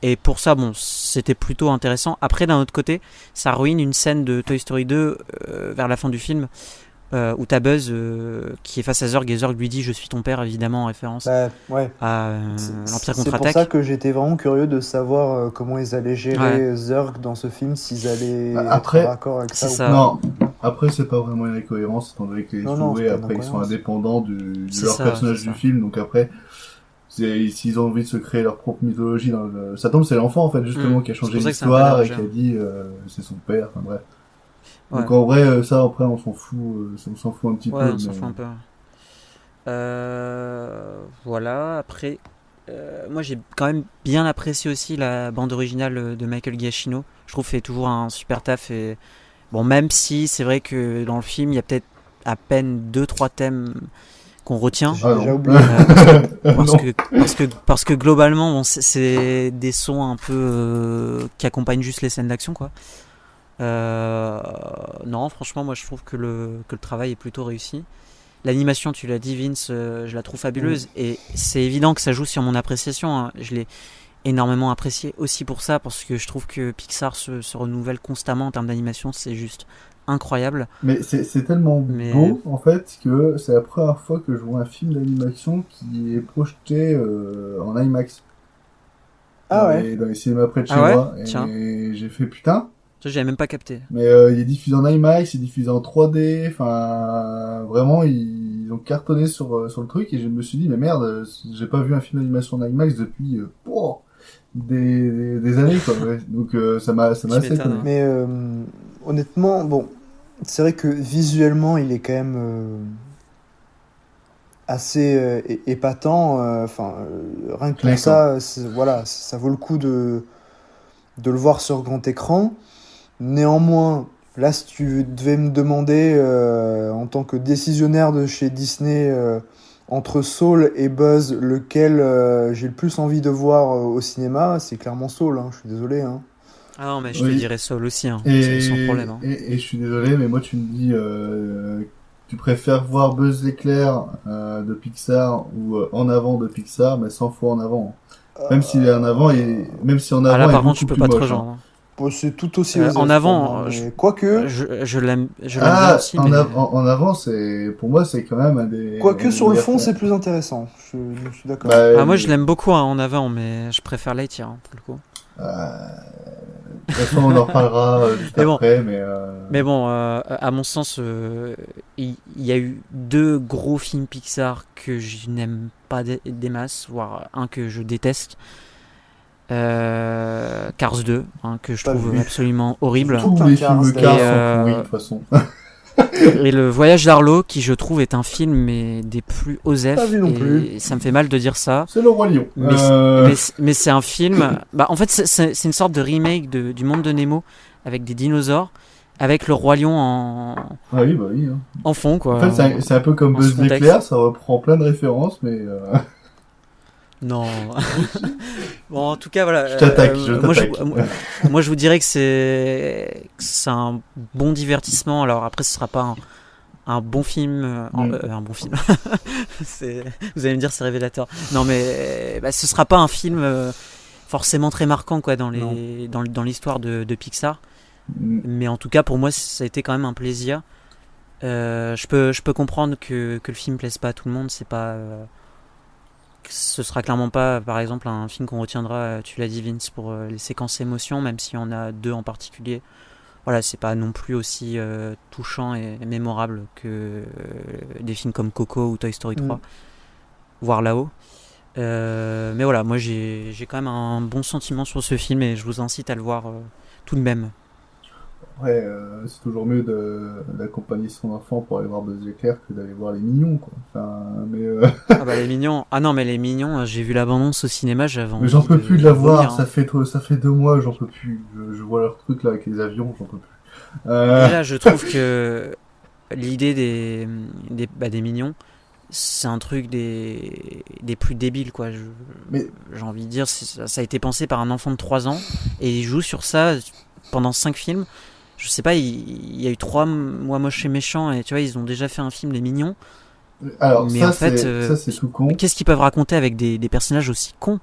Et pour ça, bon, c'était plutôt intéressant. Après, d'un autre côté, ça ruine une scène de Toy Story 2 vers la fin du film où t'as Buzz qui est face à Zurg et Zurg lui dit je suis ton père, évidemment en référence à l'Empire contre-attaque. C'est pour ça que j'étais vraiment curieux de savoir comment ils allaient gérer Zurg dans ce film, s'ils allaient être raccord avec ça. Non, après c'est pas vraiment une incohérence étant donné que les jouets après ils sont indépendants de leur personnage du film, donc après s'ils ont envie de se créer leur propre mythologie ça tombe, c'est l'enfant en fait justement qui a changé l'histoire et qui a dit c'est son père, enfin bref. Donc en vrai ça après on s'en fout un petit peu. On s'en fout un peu. Voilà, après moi j'ai quand même bien apprécié aussi la bande originale de Michael Giacchino. Je trouve qu'il fait toujours un super taf et bon, même si c'est vrai que dans le film il y a peut-être à peine 2-3 thèmes qu'on retient. J'ai déjà oublié. Parce que globalement bon, c'est des sons un peu qui accompagnent juste les scènes d'action, quoi. Non, franchement moi je trouve que le travail est plutôt réussi. L'animation, tu l'as dit Vince, je la trouve fabuleuse et c'est évident que ça joue sur mon appréciation, hein. Je l'ai énormément apprécié aussi pour ça, parce que je trouve que Pixar se renouvelle constamment en termes d'animation, c'est juste incroyable. Mais c'est tellement beau en fait que c'est la première fois que je vois un film d'animation qui est projeté en IMAX. Dans les cinémas près de chez moi. Et j'ai fait putain. Ça, j'avais même pas capté. Mais il est diffusé en IMAX, il est diffusé en 3D, enfin vraiment ils ont cartonné sur le truc et je me suis dit mais merde, j'ai pas vu un film d'animation en IMAX depuis des années quoi. Ouais. Donc ça m'a assez étonné. Mais honnêtement, bon, c'est vrai que visuellement il est quand même assez épatant. Rien que pour ça, voilà, ça vaut le coup de le voir sur grand écran. Néanmoins, là, si tu devais me demander, en tant que décisionnaire de chez Disney, entre Soul et Buzz, lequel j'ai le plus envie de voir au cinéma, c'est clairement Soul, hein, je suis désolé. Hein. Ah non, mais je Oui. te dirais Soul aussi, hein. Et, C'est sans problème. Hein. et je suis désolé, mais moi tu me dis, tu préfères voir Buzz l'éclair de Pixar ou En avant de Pixar, mais 100 fois En avant. Même s'il est en avant, même si En avant Ah là, est par contre, beaucoup je peux plus pas te moche, rejoindre. hein. Bon, c'est tout aussi En osef, avant, pour moi, je- mais quoique, Je l'aime bien aussi, mais... En avant, c'est pour moi c'est quand même un des. quoique un sur le des fond, meilleurs c'est plus intéressant. Je suis d'accord. Bah, Ah, moi, je l'aime beaucoup hein, En avant, mais je préfère Lightyear, hein, pour le coup. De toute façon, on en reparlera juste Mais bon. après, Mais bon, à mon sens, il y a eu 2 gros films Pixar que je n'aime pas des masses, voire un que je déteste. Cars 2, hein, que je Pas trouve vu. absolument horrible. tous Tout les un films Cars, Cars d'ailleurs. sont pourris de toute façon. Et Le Voyage d'Arlo, qui je trouve est un film mais des plus osef. Pas vu non et plus. ça me fait mal de dire ça. C'est le Roi Lion. Mais c'est un film. Bah, en fait, c'est une sorte de remake du Monde de Nemo avec des dinosaures, avec le Roi Lion Ah oui, bah oui. Hein. en fond, quoi. En fait, c'est un peu comme en Buzz sous-texte. l'éclair, ça reprend plein de références, mais Non. Bon, en tout cas, voilà. Je t'attaque, je t'attaque. Moi, je vous dirais que c'est un bon divertissement. Alors après, ce sera pas un bon film. Un bon film. Vous allez me dire, c'est révélateur. Non, mais bah, ce sera pas un film forcément très marquant, quoi, dans l'histoire de Pixar. Mais en tout cas, pour moi, ça a été quand même un plaisir. Je peux comprendre que le film plaise pas à tout le monde. C'est pas. Ce sera clairement pas, par exemple, un film qu'on retiendra, tu l'as dit Vince, pour les séquences émotions, même s'il y en a 2 en particulier. Voilà, c'est pas non plus aussi touchant et mémorable que des films comme Coco ou Toy Story 3, voire là-haut. Mais voilà, moi j'ai quand même un bon sentiment sur ce film et je vous incite à le voir tout de même. Ouais, c'est toujours mieux d'accompagner son enfant pour aller voir Buzz l'éclair que d'aller voir les Mignons, quoi. Enfin, mais Ah bah les Mignons, ah non mais les Mignons, j'ai vu l'abondance au cinéma, j'avais envie mais j'en peux plus de la voir, vomir, hein. ça fait 2 mois, j'en peux plus. Je vois leur truc là avec les avions, j'en peux plus. Déjà, je trouve que l'idée des Mignons, c'est un truc des plus débiles, quoi. J'ai envie de dire, ça a été pensé par un enfant de 3 ans et il joue sur ça pendant 5 films. Je sais pas, il y a eu 3 mois moches et méchants et tu vois, ils ont déjà fait un film Les Mignons. Alors, mais ça, en fait, c'est tout con. Qu'est-ce qu'ils peuvent raconter avec des personnages aussi cons?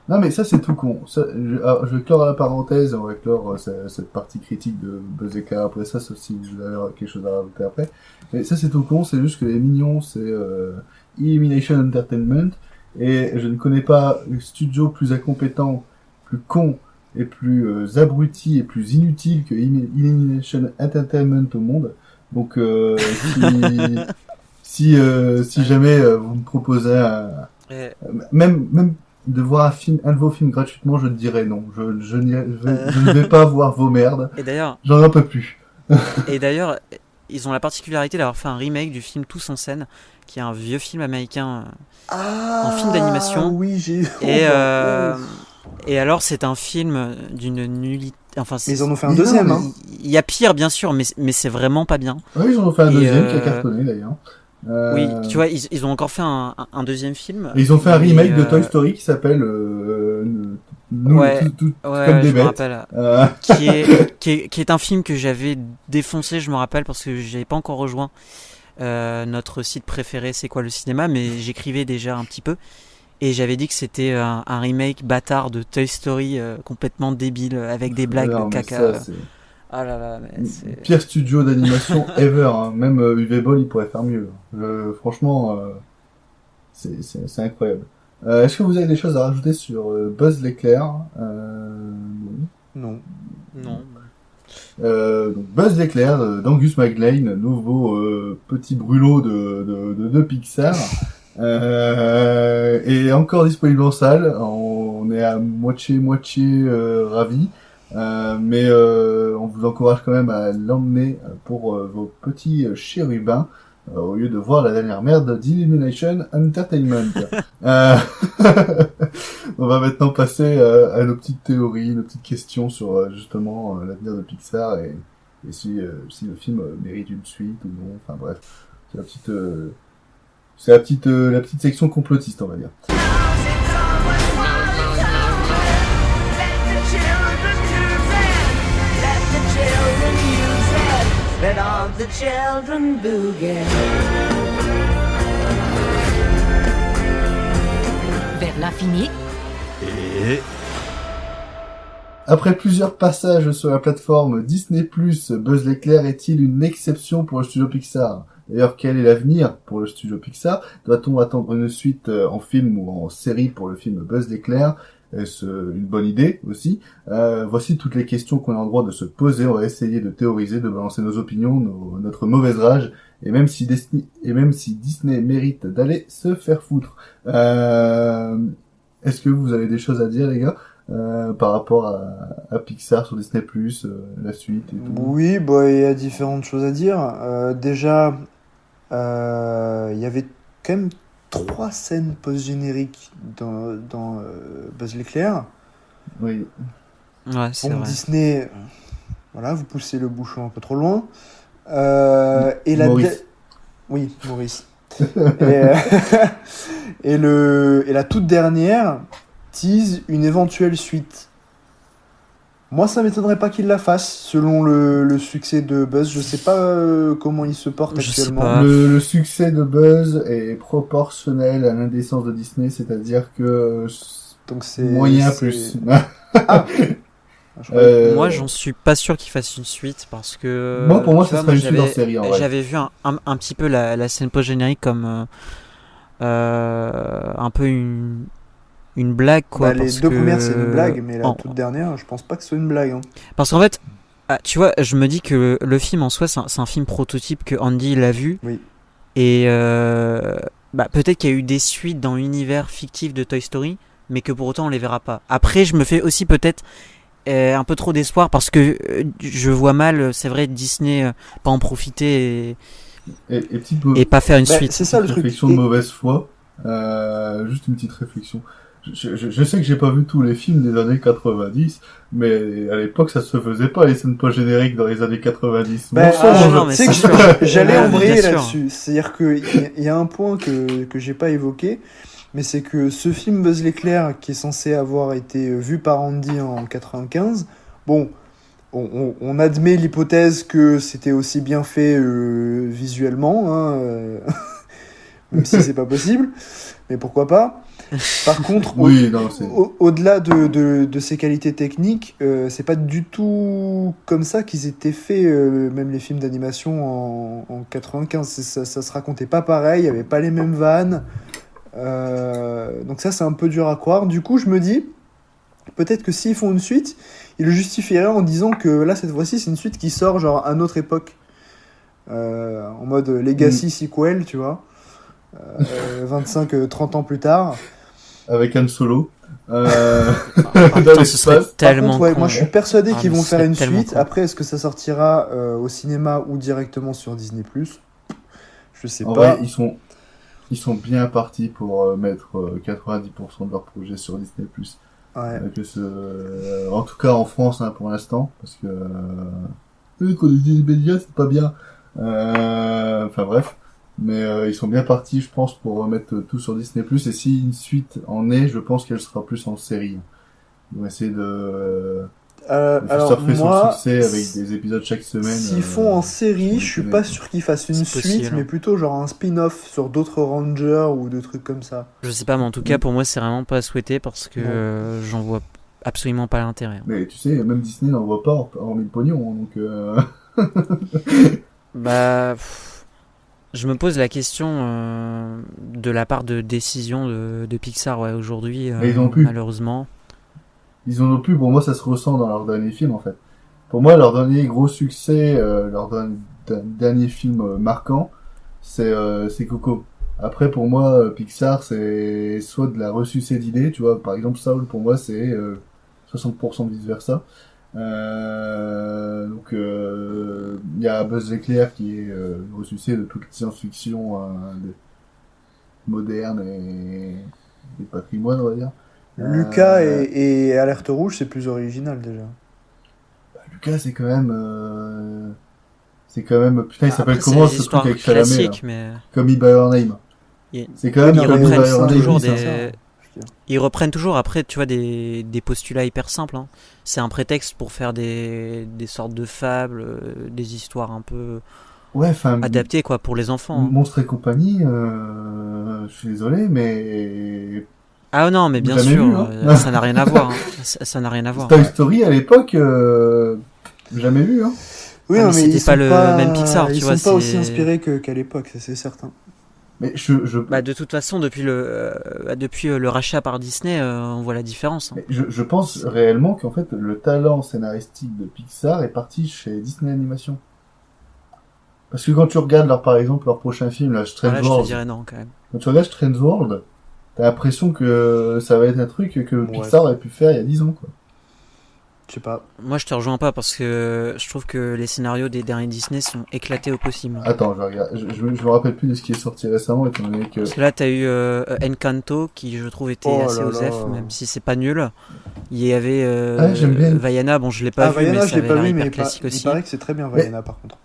Non, mais ça, c'est tout con. Ça, je clore la parenthèse, on va clore cette partie critique de Buzz l'éclair après ça, sauf si vous avez quelque chose à rajouter après. Mais ça, c'est tout con, c'est juste que les Mignons, c'est Illumination Entertainment, et je ne connais pas un studio plus incompétent, plus con, et plus abruti et plus inutile que Illumination Entertainment au monde. Donc, si jamais vous me proposez même de voir un de vos films gratuitement, je te dirais non. Je ne vais pas voir vos merdes. Et d'ailleurs, j'en peux plus. Et d'ailleurs, ils ont la particularité d'avoir fait un remake du film Tous en scène, qui est un vieux film américain en film d'animation. Oui, j'ai. Et alors, c'est un film d'une nullité. Enfin, ils en ont fait un deuxième. Hein. Il y a pire, bien sûr, mais c'est vraiment pas bien. Oui, ils en ont fait un deuxième qui a cartonné d'ailleurs. Oui, tu vois, ils ont encore fait un deuxième film. Et ils ont fait un remake de Toy Story qui s'appelle comme des bêtes. Qui est un film que j'avais défoncé, je me rappelle, parce que j'avais pas encore rejoint notre site préféré, C'est quoi le cinéma, mais j'écrivais déjà un petit peu. Et j'avais dit que c'était un remake bâtard de Toy Story complètement débile, avec des blagues de caca. Ah là là, mais c'est... Pire studio d'animation ever, hein. Même UV Ball il pourrait faire mieux. Franchement, c'est incroyable. Est-ce que vous avez des choses à rajouter sur Buzz l'éclair? Non. Donc Buzz l'éclair d'Angus MacLane, nouveau petit brûlot de Pixar. Et encore disponible en salle. On est à moitié ravis. Mais on vous encourage quand même à l'emmener pour vos petits chérubins au lieu de voir la dernière merde d'Illumination Entertainment. On va maintenant passer à nos petites théories, nos petites questions sur justement l'avenir de Pixar et si le film mérite une suite ou non. Enfin bref, c'est la petite section complotiste, on va dire. Let all the children boogie. Vers l'infini. Et... Après plusieurs passages sur la plateforme Disney+, Buzz l'éclair est-il une exception pour le studio Pixar ? D'ailleurs, quel est l'avenir pour le studio Pixar ? Doit-on attendre une suite en film ou en série pour le film Buzz l'éclair ? Est-ce une bonne idée aussi ? Voici toutes les questions qu'on a en droit de se poser. On va essayer de théoriser, de balancer nos opinions, notre mauvaise rage, et même si Disney mérite d'aller se faire foutre. Est-ce que vous avez des choses à dire, les gars, par rapport à Pixar sur Disney+, la suite et tout ? Oui, bah, il y a différentes choses à dire. Déjà, il y avait quand même 3 scènes post-génériques dans Buzz l'éclair. Oui. Ouais, c'est vrai. Disney, voilà, vous poussez le bouchon un peu trop loin. Et Maurice. Oui, Maurice. et la toute dernière tease une éventuelle suite. Moi, ça m'étonnerait pas qu'il la fasse, selon le succès de Buzz. Je sais pas comment il se porte actuellement. Le succès de Buzz est proportionnel à l'indécence de Disney, c'est-à-dire que donc c'est moyen plus. Moi, j'en suis pas sûr qu'il fasse une suite parce que. Moi, pour moi, ça serait une suite en série. En vrai. J'avais vu un petit peu la scène post-générique comme un peu une blague, quoi. Bah, les deux premières, c'est une blague, mais la toute dernière, je pense pas que ce soit une blague. Hein. Parce qu'en fait, tu vois, je me dis que le film en soi, c'est un film prototype que Andy l'a vu. Oui. Et peut-être qu'il y a eu des suites dans l'univers fictif de Toy Story, mais que pour autant on les verra pas. Après, je me fais aussi peut-être un peu trop d'espoir parce que je vois mal, c'est vrai, Disney pas en profiter et pas faire une suite. C'est ça le truc. Réflexion de mauvaise foi. Juste une petite réflexion. Je sais que j'ai pas vu tous les films des années 90, mais à l'époque ça se faisait pas les scènes pas génériques dans les années 90. J'allais embrayer là-dessus. C'est-à-dire qu'il y a un point que j'ai pas évoqué, mais c'est que ce film Buzz l'éclair qui est censé avoir été vu par Andy en 95, bon, on admet l'hypothèse que c'était aussi bien fait visuellement, hein, même si c'est pas possible, mais pourquoi pas. Par contre, au-delà de ses qualités techniques, c'est pas du tout comme ça qu'ils étaient faits, même les films d'animation en 95. Ça se racontait pas pareil, il y avait pas les mêmes vannes. Donc ça, c'est un peu dur à croire. Du coup, je me dis, peut-être que s'ils font une suite, ils le justifieraient en disant que là, cette fois-ci, c'est une suite qui sort genre à notre époque. En mode Legacy sequel, tu vois. 25-30 ans plus tard. Avec Han Solo. Ce serait tellement contre, moi je suis persuadé qu'ils vont faire une suite. Après, est-ce que ça sortira au cinéma ou directement sur Disney+? Je sais pas. Vrai, ils sont bien partis pour mettre 90% de leur projet sur Disney+. Ouais. En tout cas en France, hein, pour l'instant, parce que quand on dit les médias, c'est pas bien. Enfin bref. Mais ils sont bien partis, je pense, pour mettre tout sur Disney+. Et si une suite en est, je pense qu'elle sera plus en série. Ils vont essayer de surfer sur le succès avec des épisodes chaque semaine. S'ils font en série, je suis pas sûr qu'ils fassent une suite, possible, mais plutôt genre un spin-off sur d'autres Rangers ou des trucs comme ça. Je sais pas, mais en tout cas, pour moi, c'est vraiment pas souhaité parce que j'en vois absolument pas l'intérêt. Mais tu sais, même Disney n'en voit pas en mille pognons, donc... Je me pose la question de la part de décision de Pixar aujourd'hui, malheureusement. Ils en ont plus, pour moi ça se ressent dans leur dernier film en fait. Pour moi, leur dernier gros succès, leur dernier film marquant, c'est Coco. Après, pour moi, Pixar, c'est soit de la ressucée d'idées, tu vois, par exemple, Soul, pour moi, c'est 60% vice-versa. Donc il y a Buzz l'éclair qui est ressuscité de toute science-fiction moderne et patrimoine, on va dire. Lucas et Alerte Rouge, c'est plus original déjà. Lucas, c'est quand même putain, il s'appelle comment ce truc avec Chalamet, mais... Call Me by Your Name. C'est quand même ils reprennent toujours des dire. Ils reprennent toujours après, tu vois, des postulats hyper simples. Hein. C'est un prétexte pour faire des sortes de fables, des histoires un peu adaptées quoi, pour les enfants. Hein. Monstres et compagnie, je suis désolé, mais... Ah non, mais bien jamais sûr, vu, hein. ça n'a rien à voir. Hein. Ça n'a rien à voir. Toy Story, à l'époque, jamais vu. Hein. Oui, Ah, non, mais mais c'était ils pas sont le pas... même Pixar, ils tu sont vois. pas aussi inspirés qu'à l'époque, ça, c'est certain. Mais Bah, de toute façon, depuis le rachat par Disney, on voit la différence. Hein. Mais je pense réellement qu'en fait, le talent scénaristique de Pixar est parti chez Disney Animation. Parce que quand tu regardes, par exemple, leur prochain film, là, Strange Là, je te World, dirais non, quand même. quand tu regardes Strange World, t'as l'impression que ça va être un truc que Pixar aurait pu faire il y a 10 ans, quoi. Je sais pas. Moi, je te rejoins pas parce que je trouve que les scénarios des derniers Disney sont éclatés au possible. Attends, je me rappelle plus de ce qui est sorti récemment, étant donné que... Parce que là, t'as eu Encanto, qui je trouve était assez osef, même si c'est pas nul. Il y avait j'aime bien. Vaiana, bon, je l'ai pas vu, Vaiana, mais je ça l'ai avait pas l'air vu, hyper mais classique il aussi. paraît que c'est très bien Vaiana, par contre.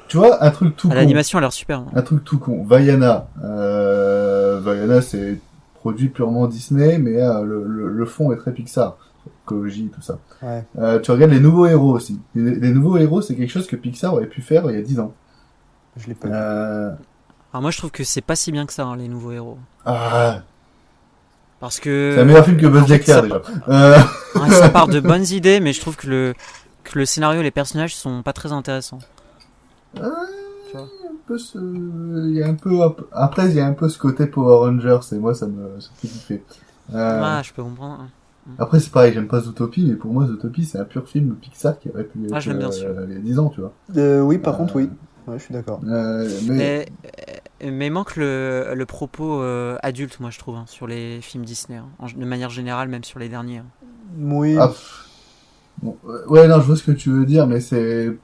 Tu vois, un truc tout con. L'animation a l'air super. Hein. Un truc tout con. Vaiana, c'est produit purement Disney, mais le fond est très Pixar. Écologie, tout ça. Ouais. Tu regardes les nouveaux héros aussi. Les nouveaux héros, c'est quelque chose que Pixar aurait pu faire il y a 10 ans. Je l'ai pas vu. Alors moi, je trouve que c'est pas si bien que ça, hein, les nouveaux héros. Ah. Parce que... C'est un meilleur film que Buzz l'éclair, déjà. Ça part de bonnes idées, mais je trouve que le scénario et les personnages sont pas très intéressants. Tu vois. Il y a un peu... Après, il y a un peu ce côté Power Rangers, et moi, ça me fait kiffer. Je peux comprendre. Après, c'est pareil, j'aime pas Zootopie, mais pour moi, Zootopie, c'est un pur film Pixar qui aurait pu être je l'aime bien, il y a 10 ans, tu vois. Oui, par contre, oui. Ouais, je suis d'accord. Mais manque le propos adulte, moi, je trouve, hein, sur les films Disney. Hein, de manière générale, même sur les derniers. Hein. Oui. Bon, ouais, non, je vois ce que tu veux dire, mais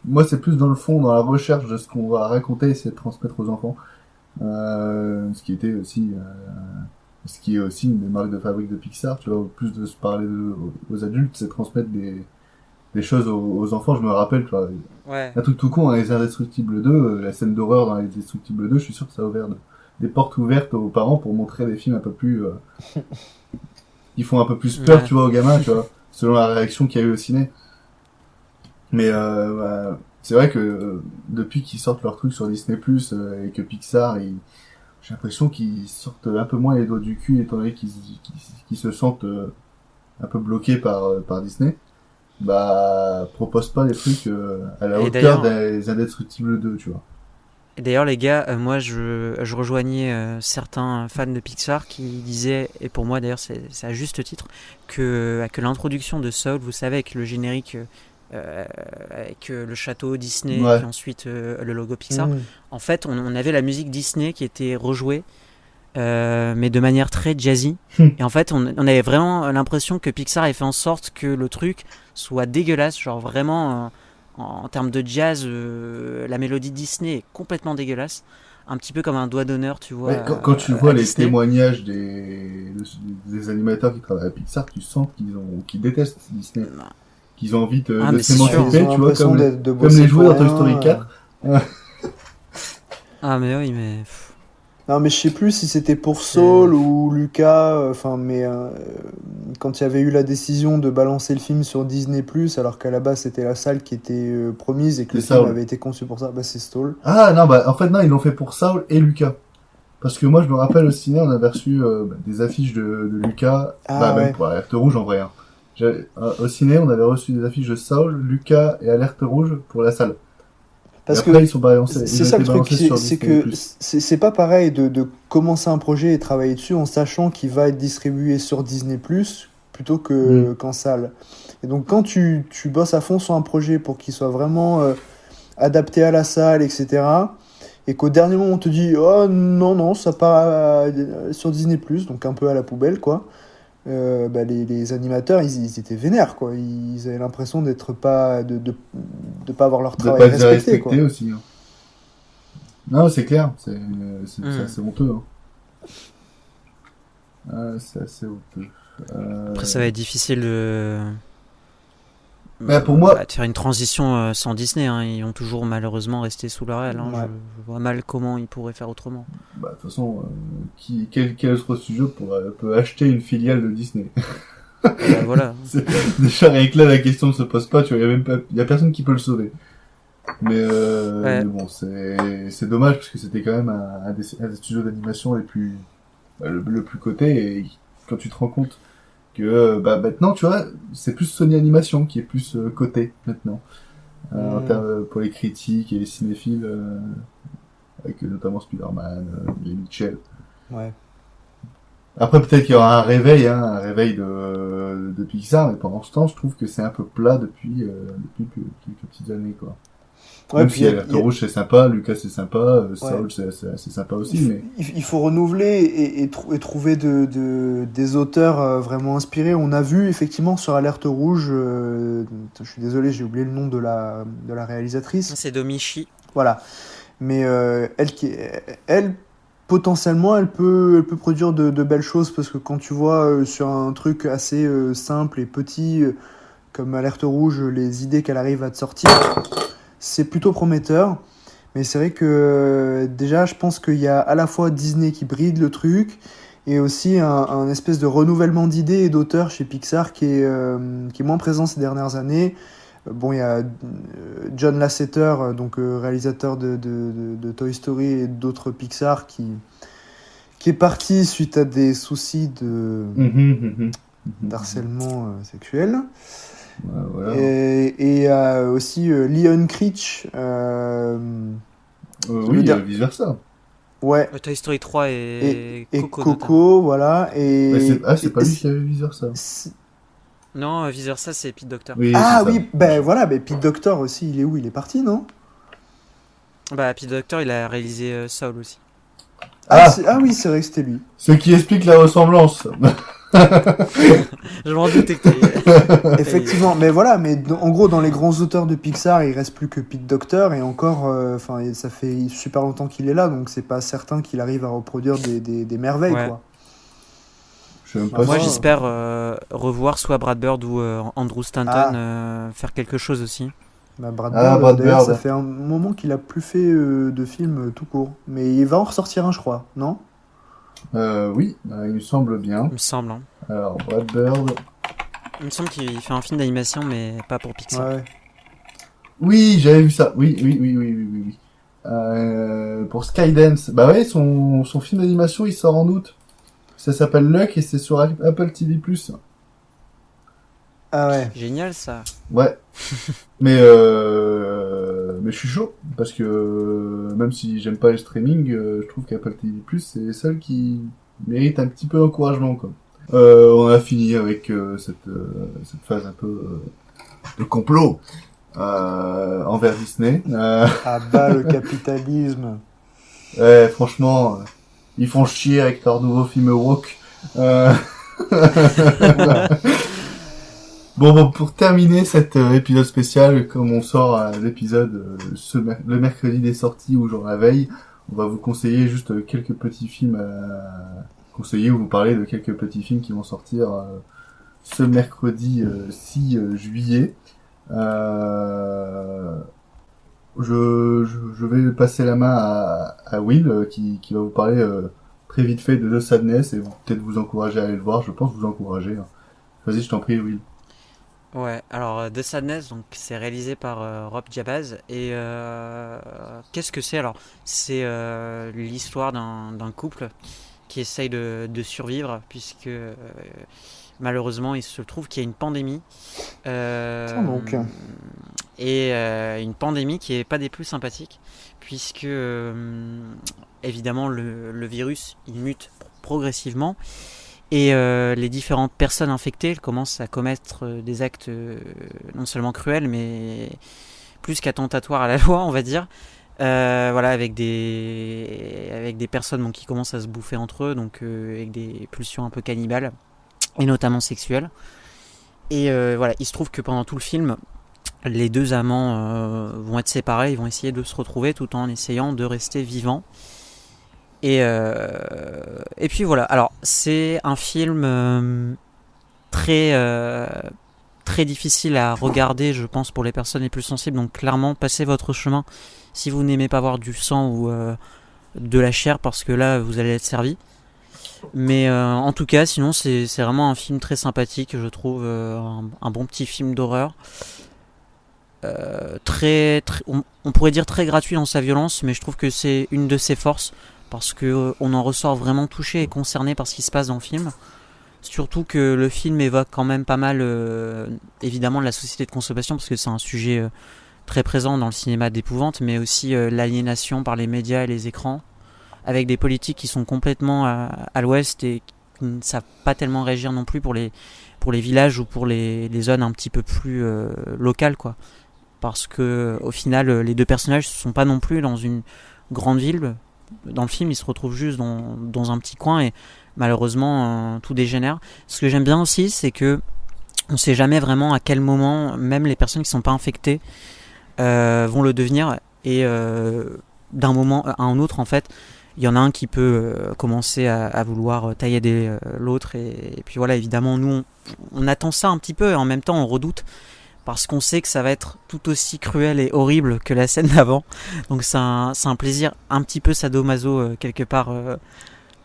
moi, c'est plus dans le fond, dans la recherche de ce qu'on va raconter et essayer de transmettre aux enfants. Ce qui est aussi une des marques de fabrique de Pixar, tu vois, au plus de se parler aux adultes, c'est transmettre des choses aux enfants. Je me rappelle, tu vois, un truc tout con, hein, les Indestructibles 2, la scène d'horreur dans les Indestructibles 2, je suis sûr que ça a ouvert des portes ouvertes aux parents pour montrer des films un peu plus... qui font un peu plus peur, tu vois, aux gamins, tu vois, selon la réaction qu'il y a eu au ciné. Mais c'est vrai que depuis qu'ils sortent leurs trucs sur Disney+, et que Pixar, j'ai l'impression qu'ils sortent un peu moins les doigts du cul, étant donné qu'ils se sentent un peu bloqués par Disney. Propose pas des trucs à la hauteur des Indestructibles 2, tu vois. Et d'ailleurs, les gars, moi, je rejoignais certains fans de Pixar qui disaient, et pour moi d'ailleurs c'est à juste titre, que l'introduction de Soul, vous savez, avec le générique, avec le château Disney, puis ensuite le logo Pixar, en fait, on avait la musique Disney qui était rejouée, mais de manière très jazzy. Et en fait, on avait vraiment l'impression que Pixar avait fait en sorte que le truc soit dégueulasse, genre vraiment... En termes de jazz, la mélodie Disney est complètement dégueulasse. Un petit peu comme un doigt d'honneur, tu vois. Ouais, quand tu vois les témoignages des animateurs qui travaillent à Pixar, tu sens qu'ils détestent Disney. Qu'ils ont envie de s'émanciper, tu vois, comme les jouets dans Toy Story 4. Ah, mais oui, mais... Non, mais je sais plus si c'était pour Saul ou Lucas, quand il y avait eu la décision de balancer le film sur Disney+, alors qu'à la base c'était la salle qui était promise et que le film avait été conçu pour ça, c'est Saul. Ah non, en fait non, ils l'ont fait pour Saul et Lucas. Parce que moi je me rappelle au ciné, on avait reçu des affiches de Lucas, même pour Alerte Rouge en vrai. Hein. Au ciné, on avait reçu des affiches de Saul, Lucas et Alerte Rouge pour la salle. Parce après, que ils sont balancés, c'est ça le truc, c'est que c'est pas pareil de commencer un projet et travailler dessus en sachant qu'il va être distribué sur Disney+, plutôt qu'en salle. Et donc quand tu bosses à fond sur un projet pour qu'il soit vraiment adapté à la salle, etc., et qu'au dernier moment on te dit « Oh non, ça part sur Disney+, donc un peu à la poubelle, quoi », les animateurs ils étaient vénères, quoi. Ils avaient l'impression d'être pas de pas avoir leur travail respecté, quoi. Aussi, hein. Non, c'est clair, c'est assez honteux, hein. C'est assez honteux. Après ça va être difficile Bah, pour moi, de faire une transition sans Disney. Hein. Ils ont toujours malheureusement resté sous leur aile. Hein. Ouais. Je vois mal comment ils pourraient faire autrement. bah, de toute façon, quel autre studio peut acheter une filiale de Disney? Voilà. Déjà, rien que là, la question ne se pose pas, tu vois, y a personne qui peut le sauver. Mais bon, c'est dommage parce que c'était quand même un des studios d'animation les plus, le plus coté, et quand tu te rends compte que, maintenant, tu vois, c'est plus Sony Animation qui est plus coté, maintenant. Pour les critiques et les cinéphiles, avec notamment Spider-Man, les Mitchell. Ouais. Après, peut-être qu'il y aura un réveil de Pixar, mais pendant ce temps, je trouve que c'est un peu plat depuis quelques petites années, quoi. Ouais, Même puis si Alerte Rouge c'est sympa, Lucas c'est sympa, Saul c'est sympa aussi, mais... Il faut renouveler et trouver des auteurs vraiment inspirés. On a vu effectivement sur Alerte Rouge, je suis désolé, j'ai oublié le nom de la réalisatrice. C'est Domichi. Voilà. Mais elle, potentiellement, elle peut produire de belles choses, parce que quand tu vois sur un truc assez simple et petit, comme Alerte Rouge, les idées qu'elle arrive à te sortir, c'est plutôt prometteur. Mais c'est vrai que déjà, je pense qu'il y a à la fois Disney qui bride le truc, et aussi un espèce de renouvellement d'idées et d'auteurs chez Pixar qui est moins présent ces dernières années. Bon, il y a John Lasseter, donc réalisateur de Toy Story et d'autres Pixar, qui est parti suite à des soucis d'harcèlement sexuel. Voilà. Et il y a aussi Leon Critch. Oui, vice versa. Ouais. Toy Story 3 et Coco, voilà. C'est pas lui qui avait vice versa. Non, vice versa, c'est Pete Docter. Oui, voilà, Pete Docter aussi, il est où? Il est parti, non? Pete Docter, il a réalisé Saul aussi. Oui, c'est vrai que c'était lui. Ce qui explique la ressemblance. Je m'en doutais que Effectivement, mais voilà, en gros, dans les grands auteurs de Pixar, il reste plus que Pete Docter, et encore, ça fait super longtemps qu'il est là, donc c'est pas certain qu'il arrive à reproduire des merveilles, quoi. Moi, j'espère revoir soit Brad Bird ou Andrew Stanton faire quelque chose aussi. Brad Bird, ça fait un moment qu'il a plus fait de films tout court, mais il va en ressortir un, je crois, non? Oui, il me semble bien. Il me semble. Hein. Alors, Brad Bird... Il me semble qu'il fait un film d'animation, mais pas pour Pixar. Ouais. Oui, j'avais vu ça. Oui. Pour Skydance. Bah ouais, son film d'animation, il sort en août. Ça s'appelle Luck et c'est sur Apple TV+. Ah ouais. Génial, ça. Ouais. mais je suis chaud, parce que même si j'aime pas le streaming, je trouve qu'Apple TV+, c'est celle qui mérite un petit peu d'encouragement, quoi. On a fini avec cette phase un peu de complot envers Disney. Ah bah, le capitalisme. Ouais, franchement, ils font chier avec leur nouveau film woke. Bon, pour terminer cet épisode spécial, comme on sort l'épisode le mercredi des sorties ou genre la veille, on va vous conseiller juste quelques petits films conseiller ou vous parler de quelques petits films qui vont sortir ce mercredi 6 juillet. Je vais passer la main à Will qui va vous parler très vite fait de The Sadness et peut-être vous encourager à aller le voir. Je pense vous encourager. Hein. Vas-y, je t'en prie, Will. Ouais, alors The Sadness, donc c'est réalisé par Rob Jabaz et qu'est-ce que c'est alors? C'est l'histoire d'un couple qui essaye de survivre puisque malheureusement il se trouve qu'il y a une pandémie et une pandémie qui est pas des plus sympathiques puisque évidemment le virus il mute progressivement. Et les différentes personnes infectées commencent à commettre des actes non seulement cruels, mais plus qu'attentatoires à la loi, on va dire. Voilà, avec des personnes qui commencent à se bouffer entre eux, donc avec des pulsions un peu cannibales, et notamment sexuelles. Et voilà, il se trouve que pendant tout le film, les deux amants vont être séparés, ils vont essayer de se retrouver tout en essayant de rester vivants. Et puis voilà, alors c'est un film très très difficile à regarder, je pense, pour les personnes les plus sensibles. Donc clairement, passez votre chemin si vous n'aimez pas voir du sang ou de la chair, parce que là, vous allez être servi. Mais en tout cas, sinon, c'est vraiment un film très sympathique, je trouve, un bon petit film d'horreur. On pourrait dire très gratuit dans sa violence, mais je trouve que c'est une de ses forces, parce que on en ressort vraiment touché et concerné par ce qui se passe dans le film. Surtout que le film évoque quand même pas mal, évidemment, de la société de consommation, parce que c'est un sujet très présent dans le cinéma d'épouvante, mais aussi l'aliénation par les médias et les écrans, avec des politiques qui sont complètement à l'ouest et qui ne savent pas tellement réagir non plus pour les villages ou pour les zones un petit peu plus locales, quoi. Parce que au final, les deux personnages ne sont pas non plus dans une grande ville. Dans le film, ils se retrouvent juste dans un petit coin et malheureusement, tout dégénère. Ce que j'aime bien aussi, c'est que on ne sait jamais vraiment à quel moment, même les personnes qui ne sont pas infectées vont le devenir. Et d'un moment à un autre, en fait, il y en a un qui peut commencer à vouloir taillader l'autre. Et puis voilà, évidemment, nous, on attend ça un petit peu et en même temps, on redoute. Parce qu'on sait que ça va être tout aussi cruel et horrible que la scène d'avant. Donc c'est un plaisir un petit peu sadomaso quelque part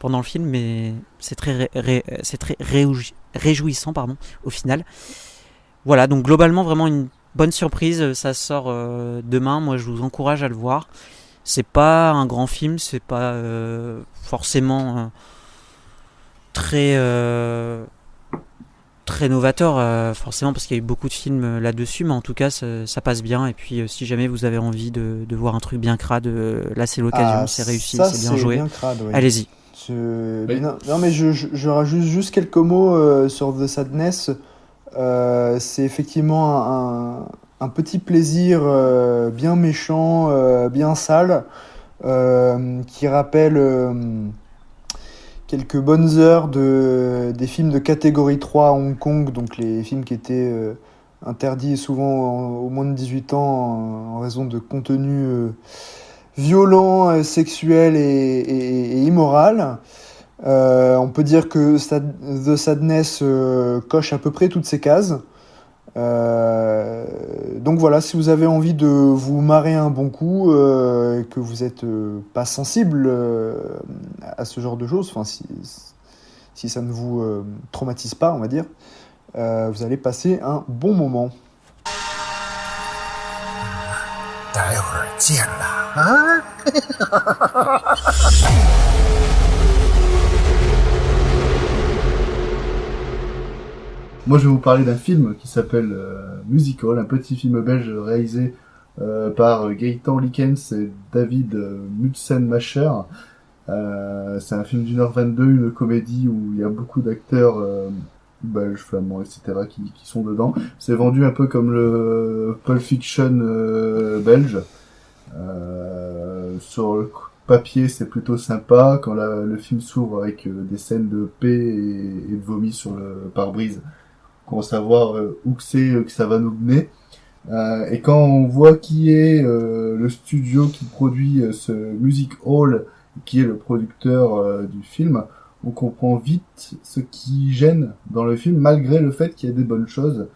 pendant le film, mais c'est très réjouissant au final. Voilà, donc globalement vraiment une bonne surprise, ça sort demain, moi je vous encourage à le voir. C'est pas un grand film, c'est pas forcément très novateur, forcément, parce qu'il y a eu beaucoup de films là-dessus, mais en tout cas ça passe bien. Et puis si jamais vous avez envie de voir un truc bien crade, là c'est l'occasion, c'est réussi, c'est bien joué. Bien crade, oui. Allez-y. Oui. Non, mais je rajoute juste quelques mots sur The Sadness. C'est effectivement un petit plaisir bien méchant, bien sale, qui rappelle quelques bonnes heures des films de catégorie 3 à Hong Kong, donc les films qui étaient interdits souvent aux moins de 18 ans en raison de contenu violent, sexuel et immoral. On peut dire que The Sadness coche à peu près toutes ces cases. Donc voilà, si vous avez envie de vous marrer un bon coup, et que vous n'êtes pas sensible à ce genre de choses, enfin si ça ne vous traumatise pas, on va dire, vous allez passer un bon moment. Moi, je vais vous parler d'un film qui s'appelle Musical, un petit film belge réalisé par Gaëtan Likens et David Mutsenmacher. C'est un film d'1h22, une comédie où il y a beaucoup d'acteurs belges, flamands, etc. qui sont dedans. C'est vendu un peu comme le Pulp Fiction belge. Sur le papier, c'est plutôt sympa. Quand le film s'ouvre avec des scènes de paix et de vomi sur le pare-brise, on va savoir où que ça va nous mener. Et quand on voit qui est le studio qui produit ce Music Hall, qui est le producteur du film, on comprend vite ce qui gêne dans le film, malgré le fait qu'il y a des bonnes choses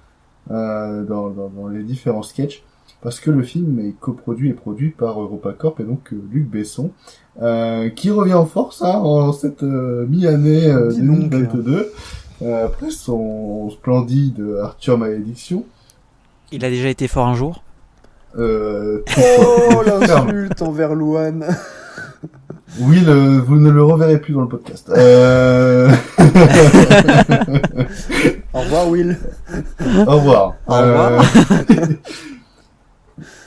dans les différents sketchs, parce que le film est coproduit et produit par EuropaCorp et donc Luc Besson, qui revient en force en cette mi-année 2022. Après son splendide Arthur Malédiction. Il a déjà été fort un jour. Oh, l'insulte envers Louane. Oui, vous ne le reverrez plus dans le podcast. Au revoir, Will. Au revoir. Au revoir.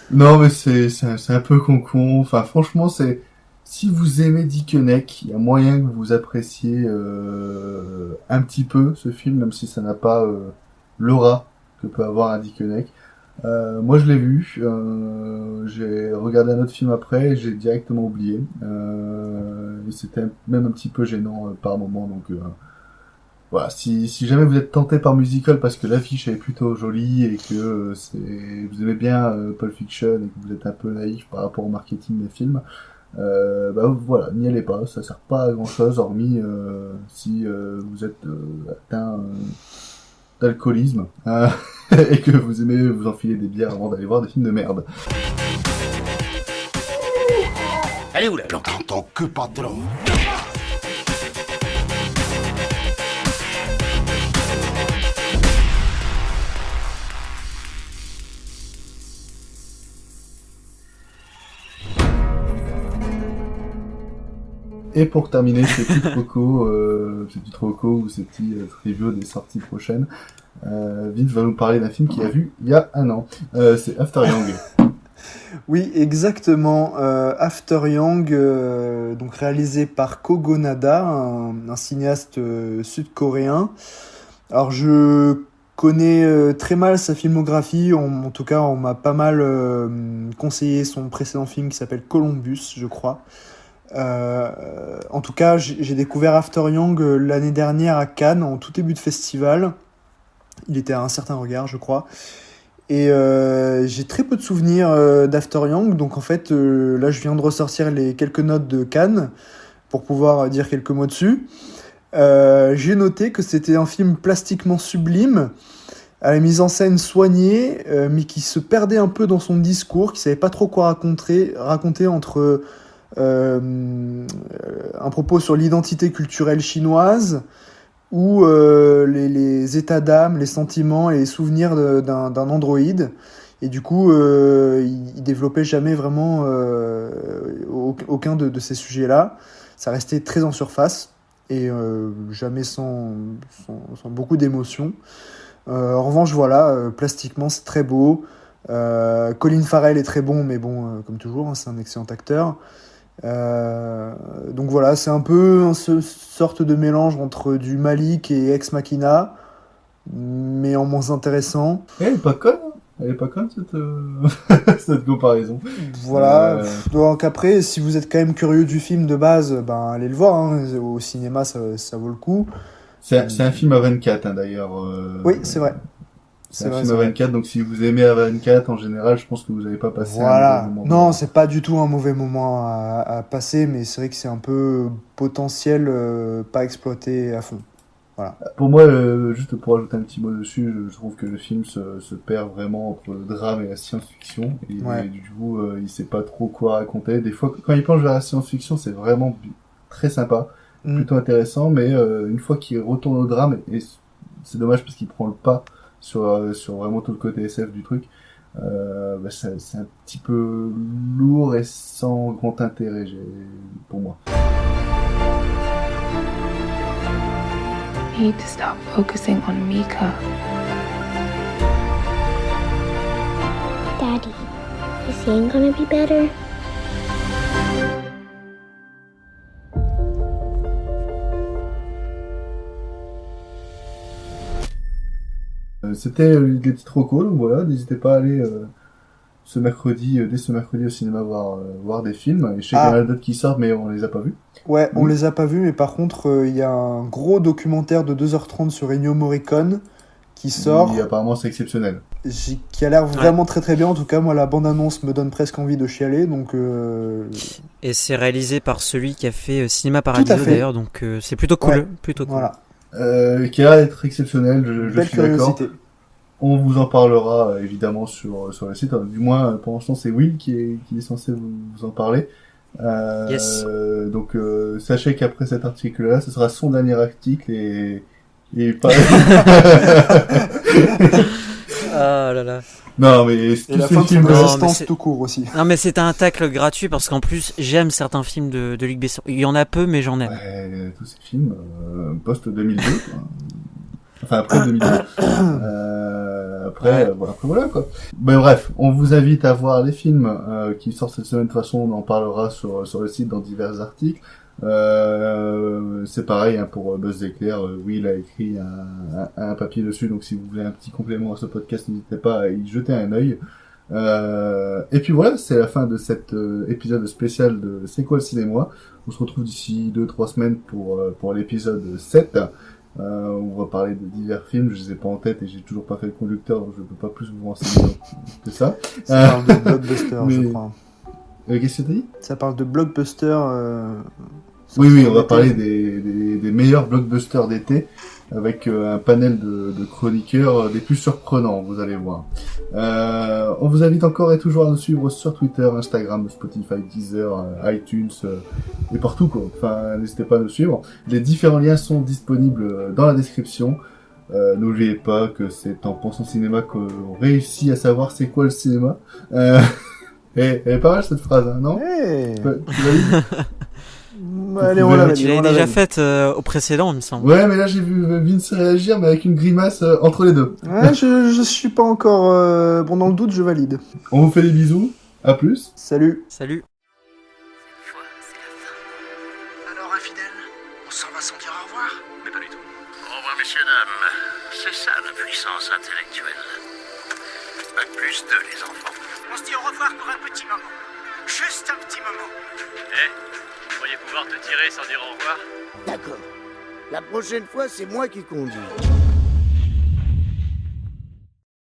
Non, mais c'est un peu con. Enfin, franchement, si vous aimez Dick Neck, il y a moyen que vous appréciez un petit peu ce film, même si ça n'a pas l'aura que peut avoir un Dick Neck. Moi, je l'ai vu. J'ai regardé un autre film après et j'ai directement oublié. C'était même un petit peu gênant par moment. Donc voilà, si jamais vous êtes tenté par Musical parce que l'affiche est plutôt jolie et que vous aimez bien Pulp Fiction et que vous êtes un peu naïf par rapport au marketing des films, voilà, n'y allez pas, ça sert pas à grand chose hormis si vous êtes atteint d'alcoolisme et que vous aimez vous enfiler des bières avant d'aller voir des films de merde. Elle est où la planque? En tant que patron. Et pour terminer ces petites recos, ou ces petits reviews des sorties prochaines, Vince va nous parler d'un film qu'il a vu il y a un an. C'est After Yang. Oui, exactement. After Yang, donc réalisé par Kogo Nada, un cinéaste sud-coréen. Alors je connais très mal sa filmographie. En tout cas, on m'a pas mal conseillé son précédent film qui s'appelle Columbus, je crois. En tout cas, j'ai découvert After Yang l'année dernière à Cannes, en tout début de festival. Il était à un certain regard, je crois. Et j'ai très peu de souvenirs d'After Yang, donc en fait, là, je viens de ressortir les quelques notes de Cannes pour pouvoir dire quelques mots dessus. J'ai noté que c'était un film plastiquement sublime, à la mise en scène soignée, mais qui se perdait un peu dans son discours, qui savait pas trop quoi raconter entre un propos sur l'identité culturelle chinoise ou les états d'âme, les sentiments et les souvenirs d'un androïde. Et du coup, il développait jamais vraiment aucun de ces sujets-là. Ça restait très en surface et jamais sans beaucoup d'émotion. En revanche, voilà, plastiquement, c'est très beau. Colin Farrell est très bon, mais bon, comme toujours, hein, c'est un excellent acteur. Donc voilà, c'est un peu une sorte de mélange entre du Malik et Ex Machina, mais en moins intéressant. Elle est pas conne, cette comparaison. Voilà, donc après, si vous êtes quand même curieux du film de base, ben allez le voir, hein. Au cinéma ça vaut le coup. C'est un film à 24, hein, d'ailleurs. Oui, c'est vrai. C'est un film à 24, donc si vous aimez à 24, en général, je pense que vous n'avez pas passé voilà. un mauvais moment. Non, c'est pas du tout un mauvais moment à passer, mais c'est vrai que c'est un peu potentiel pas exploité à fond. Voilà. Pour moi, juste pour ajouter un petit mot dessus, je trouve que le film se perd vraiment entre le drame et la science-fiction. Et du coup, il sait pas trop quoi raconter. Des fois, quand il penche vers la science-fiction, c'est vraiment très sympa, plutôt intéressant, mais une fois qu'il retourne au drame, et c'est dommage parce qu'il prend le pas sur vraiment tout le côté SF du truc, c'est un petit peu lourd et sans grand intérêt pour moi. I need to stop focusing on Mika. Daddy, is seeing gonna be better? C'était les petites recos, donc voilà, n'hésitez pas à aller dès ce mercredi au cinéma voir des films. Et je sais qu'il y en a d'autres qui sortent, mais on les a pas vus. Ouais, on les a pas vus, mais par contre, il y a un gros documentaire de 2h30 sur Ennio Morricone qui sort. Et apparemment, c'est exceptionnel. Qui a l'air vraiment très très bien. En tout cas, moi, la bande-annonce me donne presque envie de chialer, donc... Et c'est réalisé par celui qui a fait Cinéma Paradiso, d'ailleurs, donc c'est plutôt cool. Ouais. Plutôt cool. Voilà. Qui a l'air d'être exceptionnel, je suis d'accord. On vous en parlera évidemment sur le site. Du moins, pour l'instant, c'est Will qui est censé vous en parler. Yes. Donc, sachez qu'après cet article-là, ce sera son dernier article et pas... Ah là là. Non, mais et la fin de son résistance tout court aussi. Non, mais c'est un tacle gratuit parce qu'en plus, j'aime certains films de Luc Besson. Il y en a peu, mais j'en aime. Ouais, tous ces films post-2002, quoi. Enfin, après 2002. Après, voilà, quoi. Ben, bref, on vous invite à voir les films qui sortent cette semaine. De toute façon, on en parlera sur le site dans divers articles. C'est pareil, hein, pour Buzz l'éclair. Will a écrit un papier dessus, donc si vous voulez un petit complément à ce podcast, n'hésitez pas à y jeter un œil. Et puis voilà, c'est la fin de cet épisode spécial de C'est quoi le cinéma. On se retrouve d'ici 2-3 semaines pour l'épisode 7. On va parler de divers films, je les ai pas en tête et j'ai toujours pas fait le conducteur, donc je peux pas plus vous renseigner que ça. Ça parle de blockbuster, je crois. Qu'est-ce que t'as dit ? Ça parle de blockbuster. Oui, on va parler des meilleurs blockbusters d'été. avec un panel de chroniqueurs des plus surprenants, vous allez voir. On vous invite encore et toujours à nous suivre sur Twitter, Instagram, Spotify, Deezer, iTunes et partout quoi. Enfin, n'hésitez pas à nous suivre. Les différents liens sont disponibles dans la description. N'oubliez pas que c'est en pensant cinéma qu'on réussit à savoir c'est quoi le cinéma. Elle est pas mal cette phrase, hein, non? Hey. Tu l'as vu? Allez, on l'a Tu l'avais déjà faite au précédent, il me semble. Ouais, mais là j'ai vu Vince réagir, mais avec une grimace entre les deux. Ouais, je suis pas encore bon dans le doute, je valide. On vous fait des bisous, à plus. Salut. Salut. Alors, infidèle, on s'en va sans dire au revoir? Mais pas du tout. Au revoir, messieurs, dames. C'est ça la puissance intellectuelle. Bac plus 2, les enfants. On se dit au revoir pour un petit moment. Juste un petit moment. Vous pourriez pouvoir te tirer sans dire au revoir? D'accord. La prochaine fois, c'est moi qui conduis.